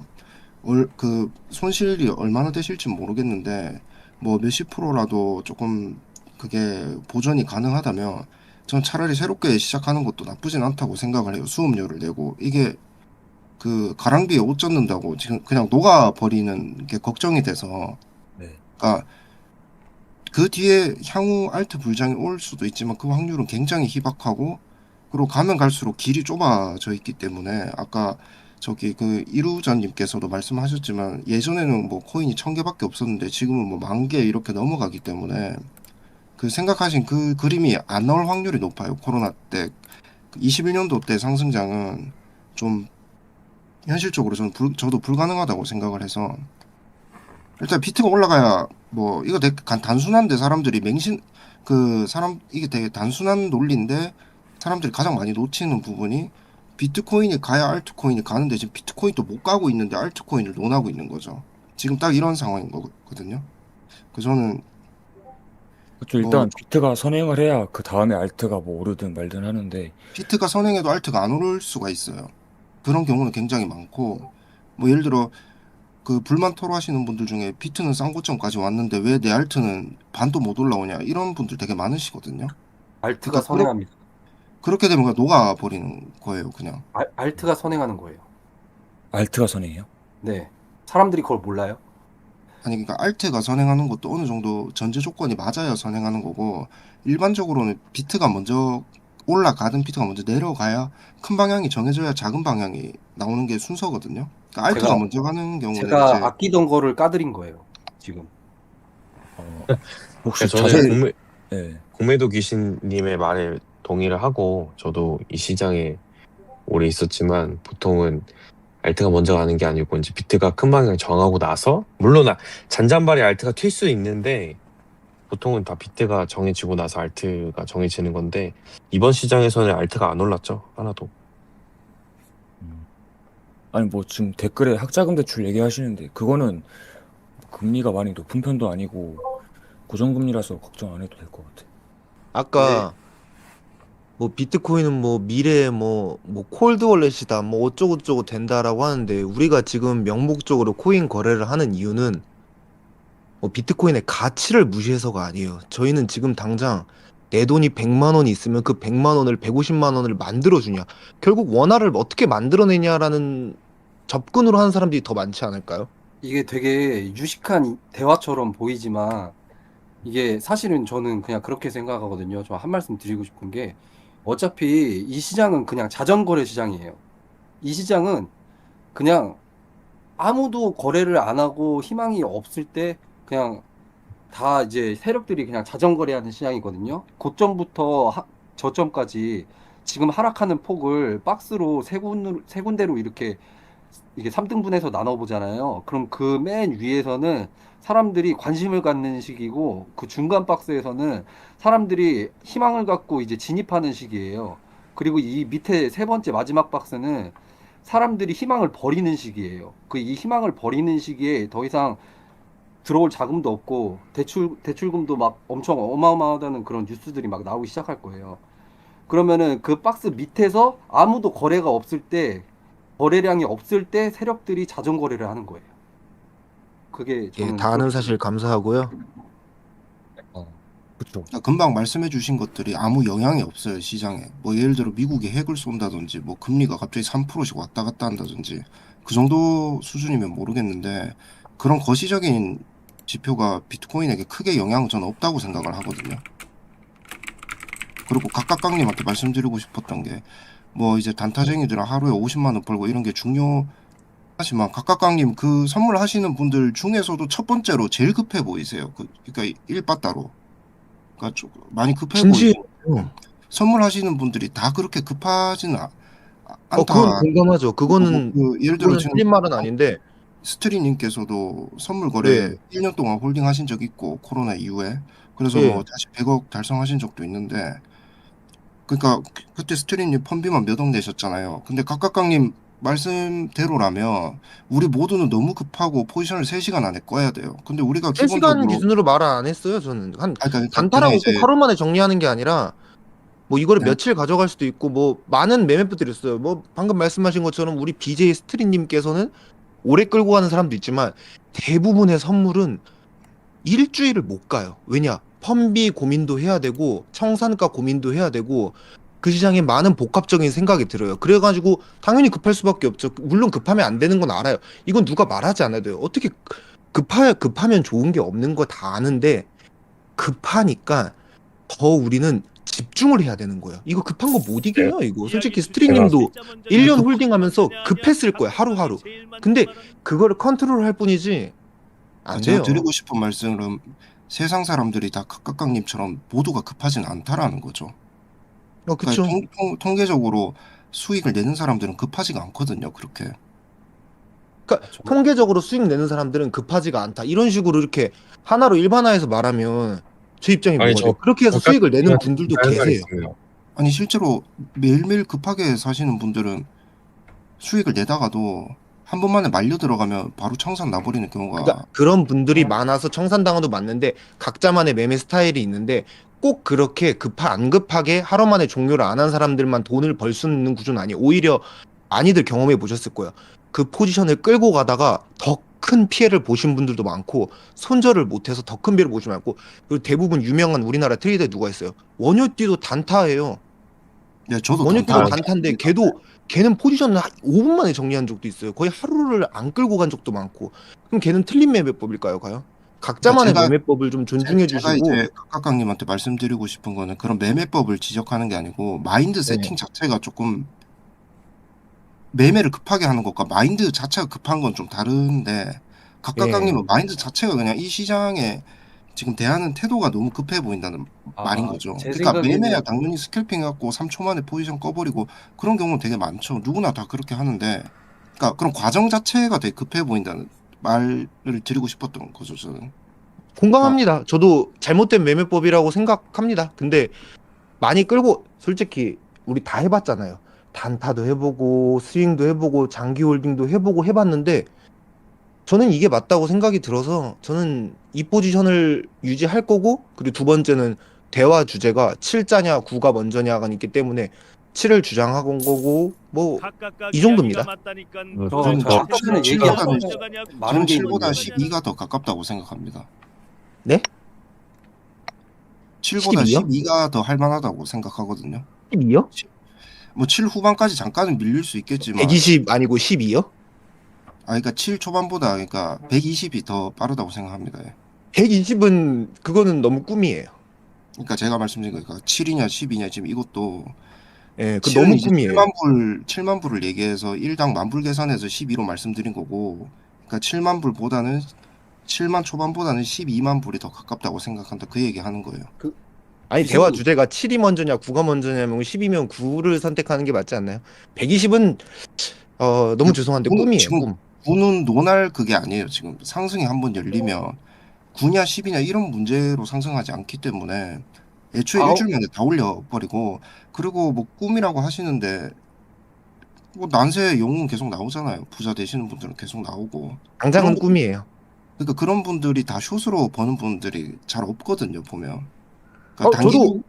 그 손실이 얼마나 되실지 모르겠는데 뭐 몇십 프로라도 조금 그게 보전이 가능하다면 전 차라리 새롭게 시작하는 것도 나쁘진 않다고 생각을 해요. 수업료를 내고 이게 그 가랑비에 옷 젖는다고 지금 그냥 녹아버리는 게 걱정이 돼서 네. 그러니까 그 뒤에 향후 알트 불장이 올 수도 있지만 그 확률은 굉장히 희박하고 그리고 가면 갈수록 길이 좁아져 있기 때문에 아까 저기 그 이루자님께서도 말씀하셨지만 예전에는 뭐 코인이 1000개밖에 없었는데 지금은 뭐 10,000개 이렇게 넘어가기 때문에 그 생각하신 그 그림이 안 나올 확률이 높아요. 코로나 때 21년도 때 상승장은 좀 현실적으로 저도 불가능하다고 생각을 해서 일단 비트가 올라가야 뭐 이거 되게 단순한데 사람들이 이게 되게 단순한 논리인데 사람들이 가장 많이 놓치는 부분이 비트코인이 가야 알트코인이 가는데 지금 비트코인도 못 가고 있는데 알트코인을 논하고 있는 거죠. 지금 딱 이런 상황인 거거든요. 그래서 저는 그렇죠. 일단 비트가 선행을 해야 그 다음에 알트가 뭐 오르든 말든 하는데 비트가 선행해도 알트가 안 오를 수가 있어요. 그런 경우는 굉장히 많고 뭐 예를 들어 그 불만 토로하시는 분들 중에 비트는 쌍고점까지 왔는데 왜 내 알트는 반도 못 올라오냐 이런 분들 되게 많으시거든요. 알트가 그러니까 선행합니다. 그렇게 되면 그냥 녹아버리는 거예요, 그냥. 알트가 선행하는 거예요. 알트가 선행해요? 네. 사람들이 그걸 몰라요? 아니 그러니까 알트가 선행하는 것도 어느 정도 전제 조건이 맞아야 선행하는 거고 일반적으로는 비트가 먼저 올라가든 비트가 먼저 내려가야 큰 방향이 정해져야 작은 방향이 나오는 게 순서거든요. 그러니까 알트가 먼저 가는 경우는 제가 이제 아끼던 거를 까드린 거예요. 지금. 혹시 저는 자세 네. 공매도 귀신님의 말에 동의를 하고 저도 이 시장에 오래 있었지만 보통은 알트가 먼저 가는 게 아니고 이제 비트가 큰 방향을 정하고 나서 물론 잔잔바리 알트가 튈 수 있는데 보통은 다 비트가 정해지고 나서 알트가 정해지는 건데 이번 시장에서는 알트가 안 올랐죠, 하나도. 아니 뭐 지금 댓글에 학자금 대출 얘기하시는데 그거는 금리가 많이 높은 편도 아니고 고정금리라서 걱정 안 해도 될 것 같아. 아까 뭐 비트코인은 뭐 미래에 뭐 콜드 월렛이다 뭐 어쩌고저쩌고 된다라고 하는데 우리가 지금 명목적으로 코인 거래를 하는 이유는 뭐 비트코인의 가치를 무시해서가 아니에요. 저희는 지금 당장 내 돈이 100만 원이 있으면 그 100만 원을 150만 원을 만들어주냐. 결국 원화를 어떻게 만들어내냐라는 접근으로 하는 사람들이 더 많지 않을까요? 이게 되게 유식한 대화처럼 보이지만 이게 사실은 저는 그냥 그렇게 생각하거든요. 저 한 말씀 드리고 싶은 게 어차피 이 시장은 그냥 자전거래 시장이에요. 이 시장은 그냥 아무도 거래를 안 하고 희망이 없을 때 그냥 다 이제 세력들이 그냥 자전거래하는 시장이거든요. 고점부터 저점까지 지금 하락하는 폭을 박스로 세 군데로 이렇게 3등분해서 나눠보잖아요. 그럼 그 맨 위에서는 사람들이 관심을 갖는 시기고 그 중간 박스에서는 사람들이 희망을 갖고 이제 진입하는 시기예요. 그리고 이 밑에 세 번째 마지막 박스는 사람들이 희망을 버리는 시기예요. 이 희망을 버리는 시기에 더 이상 들어올 자금도 없고 대출금도 막 엄청 어마어마하다는 그런 뉴스들이 막 나오기 시작할 거예요. 그러면은 그 박스 밑에서 아무도 거래가 없을 때 거래량이 없을 때 세력들이 자전거래를 하는 거예요. 그게 예, 저는 다 아는 사실 감사하고요. 그렇죠. 금방 말씀해 주신 것들이 아무 영향이 없어요, 시장에. 뭐 예를 들어 미국이 핵을 쏜다든지 뭐 금리가 갑자기 3%씩 왔다 갔다 한다든지 그 정도 수준이면 모르겠는데 그런 거시적인 지표가 비트코인에게 크게 영향은 저는 없다고 생각을 하거든요. 그리고 각각강님한테 말씀드리고 싶었던 게 뭐 이제 단타쟁이들은 하루에 50만 원 벌고 이런 게 중요하지만 각각강님 그 선물하시는 분들 중에서도 첫 번째로 제일 급해 보이세요. 그러니까 일바따로. 그러니까 좀 많이 급해 진지해요. 보이고 선물하시는 분들이 다 그렇게 급하지는 않다. 그건 공감하죠. 그거는 예를 들어 그거는 지금 틀린 말은 아닌데 스트리님께서도 선물 거래 네. 1년 동안 홀딩 하신 적 있고 코로나 이후에 그래서 예. 뭐 다시 100억 달성하신 적도 있는데 그러니까 그때 스트리님 펀비만 몇 억 내셨잖아요. 근데 각각강님 말씀대로라면 우리 모두는 너무 급하고 포지션을 3시간 안에 꺼야 돼요. 근데 우리가 3시간 기본적으로 기준으로 말 안 했어요. 저는 한 그러니까 단타라고 그냥 꼭 하루 만에 정리하는 게 아니라 뭐 이거를 네. 며칠 가져갈 수도 있고 뭐 많은 매매부들이 있어요. 뭐 방금 말씀하신 것처럼 우리 BJ 스트리님께서는 오래 끌고 가는 사람도 있지만 대부분의 선물은 일주일을 못 가요. 왜냐? 펀비 고민도 해야 되고 청산가 고민도 해야 되고 그 시장에 많은 복합적인 생각이 들어요. 그래가지고 당연히 급할 수밖에 없죠. 물론 급하면 안 되는 건 알아요. 이건 누가 말하지 않아도 돼요. 어떻게 급하면 좋은 게 없는 거 다 아는데 급하니까 더 우리는 집중을 해야 되는 거예요. 이거 급한 거 못 이겨요. 이거 솔직히 스트리님도 1년 홀딩하면서 급했을 거예요. 하루하루. 근데 그거를 컨트롤할 뿐이지 안 제가 돼요. 드리고 싶은 말씀은 세상 사람들이 다 각각강님처럼 모두가 급하진 않다라는 거죠. 그쵸. 그러니까 통계적으로 수익을 내는 사람들은 급하지가 않거든요. 그렇게. 그러니까 통계적으로 수익 내는 사람들은 급하지가 않다. 이런 식으로 이렇게 하나로 일반화해서 말하면 제 입장이 아니, 뭐가 저 돼요? 그렇게 해서 수익을 내는 분들도 다른 말이 계세요. 있어요. 아니 실제로 매일매일 급하게 사시는 분들은 수익을 내다가도 한 번만에 말려 들어가면 바로 청산 나버리는 경우가 그러니까 그런 분들이 많아서 청산당한도 맞는데 각자만의 매매 스타일이 있는데 꼭 그렇게 안 급하게 하루 만에 종료를 안 한 사람들만 돈을 벌 수 있는 구조는 아니에요. 오히려 많이들 경험해 보셨을 거예요. 그 포지션을 끌고 가다가 더 큰 피해를 보신 분들도 많고 손절을 못해서 더 큰 피해를 보시면 많고 그리고 대부분 유명한 우리나라 트레이더에 누가 있어요? 원효띠도 단타예요. 네, 저도 원효띠도 단타 단타인데 걔는 포지션을 5분 만에 정리한 적도 있어요. 거의 하루를 안 끌고 간 적도 많고. 그럼 걔는 틀린 매매법일까요, 과연? 각자만의 제가- 매매법을 좀 존중해 제가 주시고 이제 각각님한테 말씀드리고 싶은 거는 그런 매매법을 지적하는 게 아니고 마인드 세팅 자체가 조금 매매를 급하게 하는 것과 마인드 자체가 급한 건 좀 다른데 각각님은 마인드 자체가 그냥 이 시장에 지금 대하는 태도가 너무 급해 보인다는 말인 거죠. 제 그러니까 생각에는 매매야 당연히 스캘핑 해갖고 3초 만에 포지션 꺼버리고 그런 경우는 되게 많죠. 누구나 다 그렇게 하는데 그러니까 그런 과정 자체가 되게 급해 보인다는 말을 드리고 싶었던 거죠, 저는. 공감합니다. 저도 잘못된 매매법이라고 생각합니다. 근데 많이 끌고 솔직히 우리 다 해봤잖아요. 단타도 해보고 스윙도 해보고 장기 홀딩도 해보고 해봤는데 저는 이게 맞다고 생각이 들어서 저는 이 포지션을 유지할 거고 그리고 두 번째는 대화 주제가 7자냐 9가 먼저냐가 있기 때문에 7을 주장하고 온 거고 뭐 이 정도입니다. 저는 아까 전에 얘기한 거 저는 많은 게 7보다 있는데 12가 더 가깝다고 생각합니다. 네? 7보다 12요? 12가 더 할만하다고 생각하거든요. 12요? 뭐 7 후반까지 잠깐은 밀릴 수 있겠지만 120 아니고 12요? 그러니까 7 초반보다 그러니까 120이 더 빠르다고 생각합니다. 예. 120은 그거는 너무 꿈이에요. 그러니까 제가 말씀드린 거니까 7이냐 10이냐 지금 이것도 예, 그 너무 이제 꿈이에요. 7만 불을 얘기해서 1당 만불 계산해서 12로 말씀드린 거고 그러니까 7만 불보다는 7만 초반보다는 12만 불이 더 가깝다고 생각한다. 그 얘기 하는 거예요. 아니 대화 주제가 7이 먼저냐 9가 먼저냐면 10이면 9를 선택하는 게 맞지 않나요? 120은 너무 죄송한데 꿈이에요. 지금 꿈. 9는 논할 그게 아니에요. 지금 상승이 한번 열리면 9냐 10이냐 이런 문제로 상승하지 않기 때문에 애초에 일주일 만에 다 올려버리고 그리고 뭐 꿈이라고 하시는데 뭐 난세 영웅 계속 나오잖아요. 부자 되시는 분들은 계속 나오고 당장은 그런 꿈이에요. 그러니까 그런 분들이 다 숏으로 버는 분들이 잘 없거든요. 보면 저도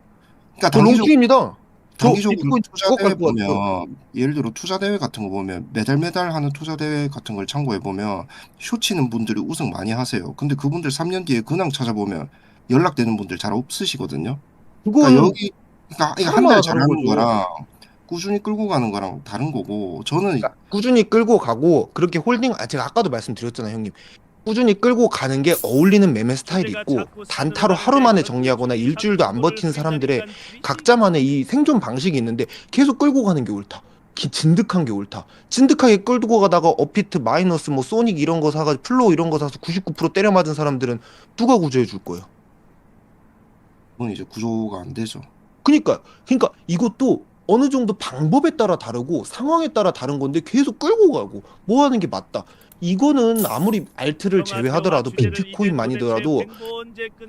그러니까 저 롱티입니다. 저 단기적으로 비트코인 투자 꼭 대회 갈 것 같아요. 보면 예를 들어 투자 대회 같은 거 보면 매달 하는 투자 대회 같은 걸 참고해 보면 쇼 치는 분들이 우승 많이 하세요. 근데 그분들 3년 뒤에 근황 찾아보면 연락되는 분들 잘 없으시거든요. 그러니까 그건 그러니까 이거 한 사람마다 달 다른 잘하는 거죠. 거랑 꾸준히 끌고 가는 거랑 다른 거고 저는 꾸준히 끌고 가고 그렇게 홀딩 제가 아까도 말씀드렸잖아요, 형님. 꾸준히 끌고 가는 게 어울리는 매매 스타일이 있고 단타로 하루 만에 정리하거나 일주일도 안 버티는 사람들의 각자만의 이 생존 방식이 있는데 계속 끌고 가는 게 옳다. 진득한 게 옳다. 진득하게 끌고 가다가 어피트 마이너스 뭐 소닉 이런 거 사가지고 플로우 이런 거 사서 99% 때려 맞은 사람들은 누가 구조해 줄 거예요? 그건 이제 구조가 안 되죠. 그러니까 이것도 어느 정도 방법에 따라 다르고 상황에 따라 다른 건데 계속 끌고 가고 뭐 하는 게 맞다. 이거는 아무리 알트를 제외하더라도 비트코인만이더라도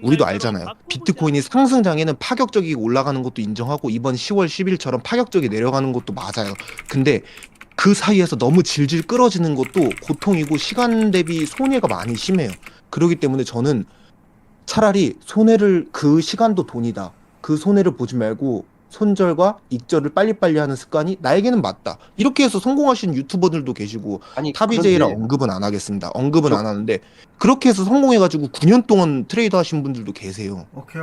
우리도 알잖아요. 비트코인이 상승장에는 파격적이게 올라가는 것도 인정하고 이번 10월 10일처럼 파격적이게 내려가는 것도 맞아요. 근데 그 사이에서 너무 질질 끌어지는 것도 고통이고 시간 대비 손해가 많이 심해요. 그렇기 때문에 저는 차라리 손해를 그 시간도 돈이다. 그 손해를 보지 말고 손절과 익절을 빨리빨리 하는 습관이 나에게는 맞다. 이렇게 해서 성공하신 유튜버들도 계시고 아니 탑이제이라 그런데 언급은 안 하겠습니다. 언급은 안 하는데 그렇게 해서 성공해가지고 9년 동안 트레이더 하신 분들도 계세요. 오케이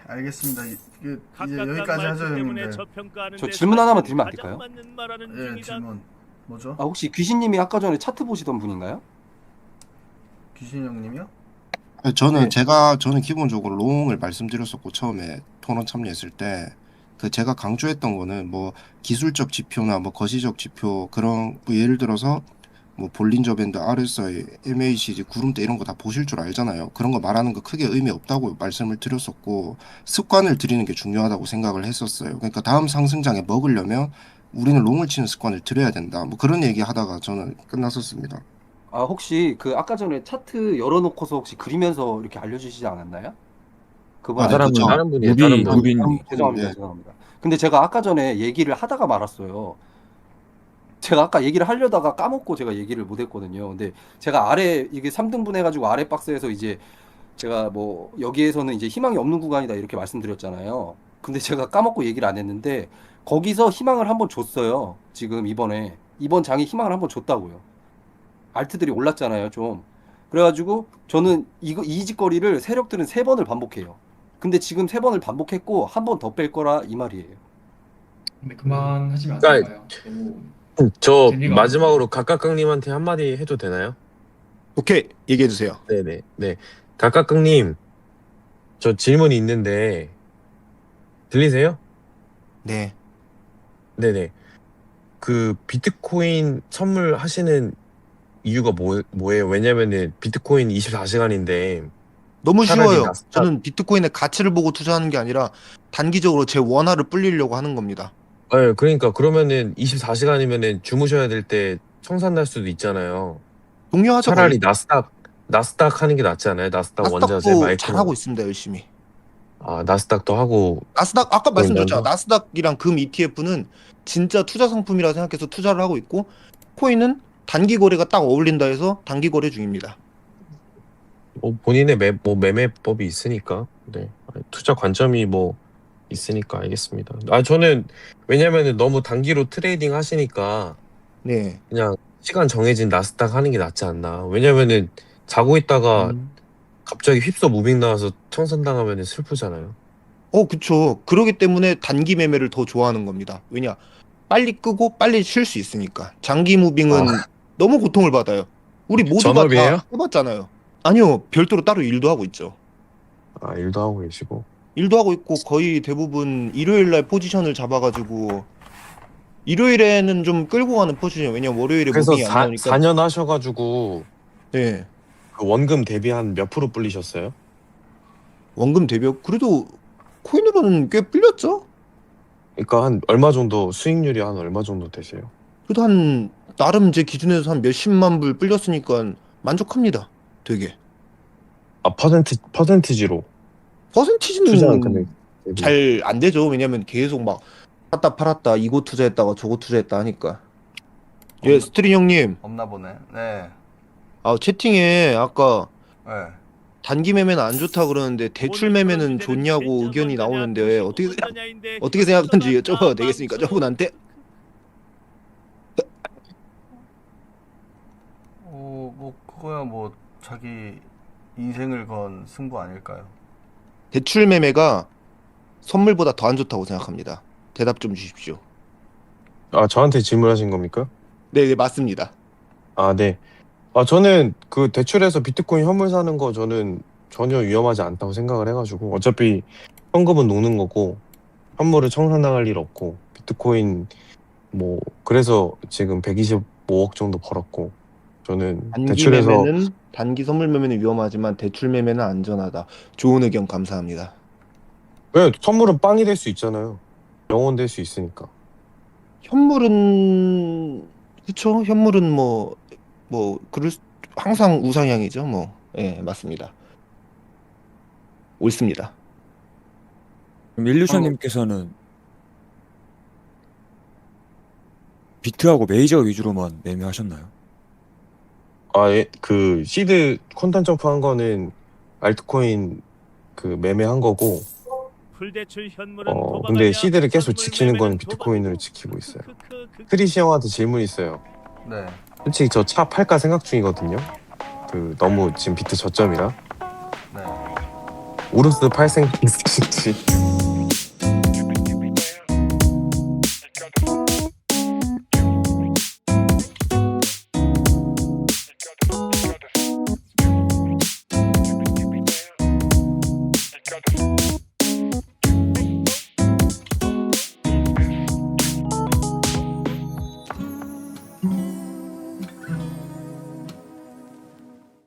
알겠습니다. 이제 여기까지 하죠 형님들. 저 질문 하나만 드리면 안 될까요? 예 질문 뭐죠? 아 혹시 귀신님이 아까 전에 차트 보시던 분인가요? 귀신 형님이요? 저는 저는 기본적으로 롱을 말씀드렸었고 처음에 토론 참여했을 때 그 제가 강조했던 거는 뭐 기술적 지표나 뭐 거시적 지표 그런 뭐 예를 들어서 뭐 볼린저 밴드, RSI, MACD, 구름대 이런 거 다 보실 줄 알잖아요. 그런 거 말하는 거 크게 의미 없다고 말씀을 드렸었고 습관을 들이는 게 중요하다고 생각을 했었어요. 그러니까 다음 상승장에 먹으려면 우리는 롱을 치는 습관을 들여야 된다. 뭐 그런 얘기 하다가 저는 끝났었습니다. 아, 혹시 그 아까 전에 차트 열어놓고서 혹시 그리면서 이렇게 알려주시지 않았나요? 그분 아, 아니죠? 그쵸. 다른 분이에요, 무비 다른 분. 무비님. 죄송합니다. 예. 죄송합니다. 근데 제가 아까 전에 얘기를 하다가 말았어요. 제가 아까 얘기를 하려다가 까먹고 제가 얘기를 못 했거든요. 근데 제가 아래 이게 3등분 해가지고 아래 박스에서 이제 제가 뭐 여기에서는 이제 희망이 없는 구간이다 이렇게 말씀드렸잖아요. 근데 제가 까먹고 얘기를 안 했는데 거기서 희망을 한번 줬어요. 지금 이번 장에 희망을 한번 줬다고요. 알트들이 올랐잖아요, 좀. 그래가지고 저는 이 짓거리를 세력들은 3번을 반복해요. 근데 지금 3번을 반복했고 한 번 더 뺄 거라 이 말이에요. 근데 그만하시면 안 그러니까 될까요? 너무 저 재미가 마지막으로 각각강님한테 한마디 해도 되나요? 오케이, 얘기해 주세요. 네네. 네. 각각강님, 저 질문이 있는데 들리세요? 네. 네네. 그 비트코인 선물하시는 이유가 뭐예요? 왜냐면은 비트코인 24시간인데 너무 차라리 쉬워요. 나스닥- 저는 비트코인의 가치를 보고 투자하는 게 아니라 단기적으로 제 원화를 불리려고 하는 겁니다. 네, 그러니까 그러면은 24시간이면은 주무셔야 될 때 청산 날 수도 있잖아요. 동료하죠, 차라리 거의. 나스닥 하는 게 낫지 않아요? 나스닥 원자재 나스닥도 마이크로. 잘하고 있습니다, 열심히. 아, 나스닥도 하고. 나스닥 아까 말씀드렸잖아. 보인다고? 나스닥이랑 금 ETF는 진짜 투자 상품이라 생각해서 투자를 하고 있고, 코인은 단기 거래가 딱 어울린다 해서 단기 거래 중입니다. 뭐 본인의 매매법이 있으니까. 네. 투자 관점이 뭐 있으니까 알겠습니다. 아, 저는 왜냐면은 너무 단기로 트레이딩 하시니까 네. 그냥 시간 정해진 나스닥 하는 게 낫지 않나. 왜냐면은 자고 있다가 갑자기 휩싸 무빙 나와서 청산당하면 슬프잖아요. 그쵸. 그러기 때문에 단기 매매를 더 좋아하는 겁니다. 왜냐? 빨리 끄고 빨리 쉴 수 있으니까. 장기 무빙은 너무 고통을 받아요. 우리 모두가 전업이에요? 다 해봤잖아요. 아니요. 별도로 따로 일도 하고 있죠. 아, 일도 하고 계시고. 일도 하고 있고 거의 대부분 일요일 날 포지션을 잡아가지고 일요일에는 좀 끌고 가는 포지션. 왜냐면 월요일에 그래서 무빙이 안 나오니까. 4년 하셔가지고 네. 그 원금 대비 한 몇 프로 불리셨어요? 원금 대비 그래도 코인으로는 꽤 불렸죠? 그러니까 한 얼마 정도 수익률이 한 얼마 정도 되세요? 그래도 한 나름 제 기준에서 한 몇십만 불 불렸으니까 만족합니다. 되게. 아, 퍼센티지로 투자한 퍼센티지는 금액 대비. 잘 안 되죠. 왜냐면 계속 막 샀다 팔았다 이거 투자했다가 저거 투자했다 하니까. 예, 스트링 형님. 없나 보네. 네. 채팅에 아까 네. 단기 매매는 안 좋다 그러는데 대출 매매는 좋냐고 의견이 나오는데 어떻게 생각하는지 여쭤봐도 되겠습니까? 저분한테? 뭐 그거야 뭐 자기 인생을 건 승부 아닐까요? 대출 매매가 선물보다 더 안 좋다고 생각합니다. 대답 좀 주십시오. 아, 저한테 질문하신 겁니까? 네, 맞습니다. 아, 네. 아, 저는 그 대출해서 비트코인 현물 사는 거 저는 전혀 위험하지 않다고 생각을 해가지고 어차피 현금은 녹는 거고 현물을 청산당할 일 없고 비트코인 뭐 그래서 지금 125억 정도 벌었고 저는 단기 대출해서 매매는 단기 선물 매매는 위험하지만 대출 매매는 안전하다. 좋은 의견 감사합니다. 왜 선물은 빵이 될 수 있잖아요. 영원 될 수 있으니까. 현물은 그쵸? 현물은 항상 우상향이죠. 예, 맞습니다. 옳습니다. 그럼 일루션님께서는 비트하고 메이저 위주로만 매매하셨나요? 아, 예, 그 시드 콘탄 점프한 거는 알트코인 그 매매한 거고 근데 시드를 계속 지키는 건 비트코인으로 지키고 있어요. 크리시 형한테 질문 있어요. 네. 솔직히 저 차 팔까 생각 중이거든요. 그 너무 지금 비트 저점이라. 네. 우르스 팔 생각 있으신지.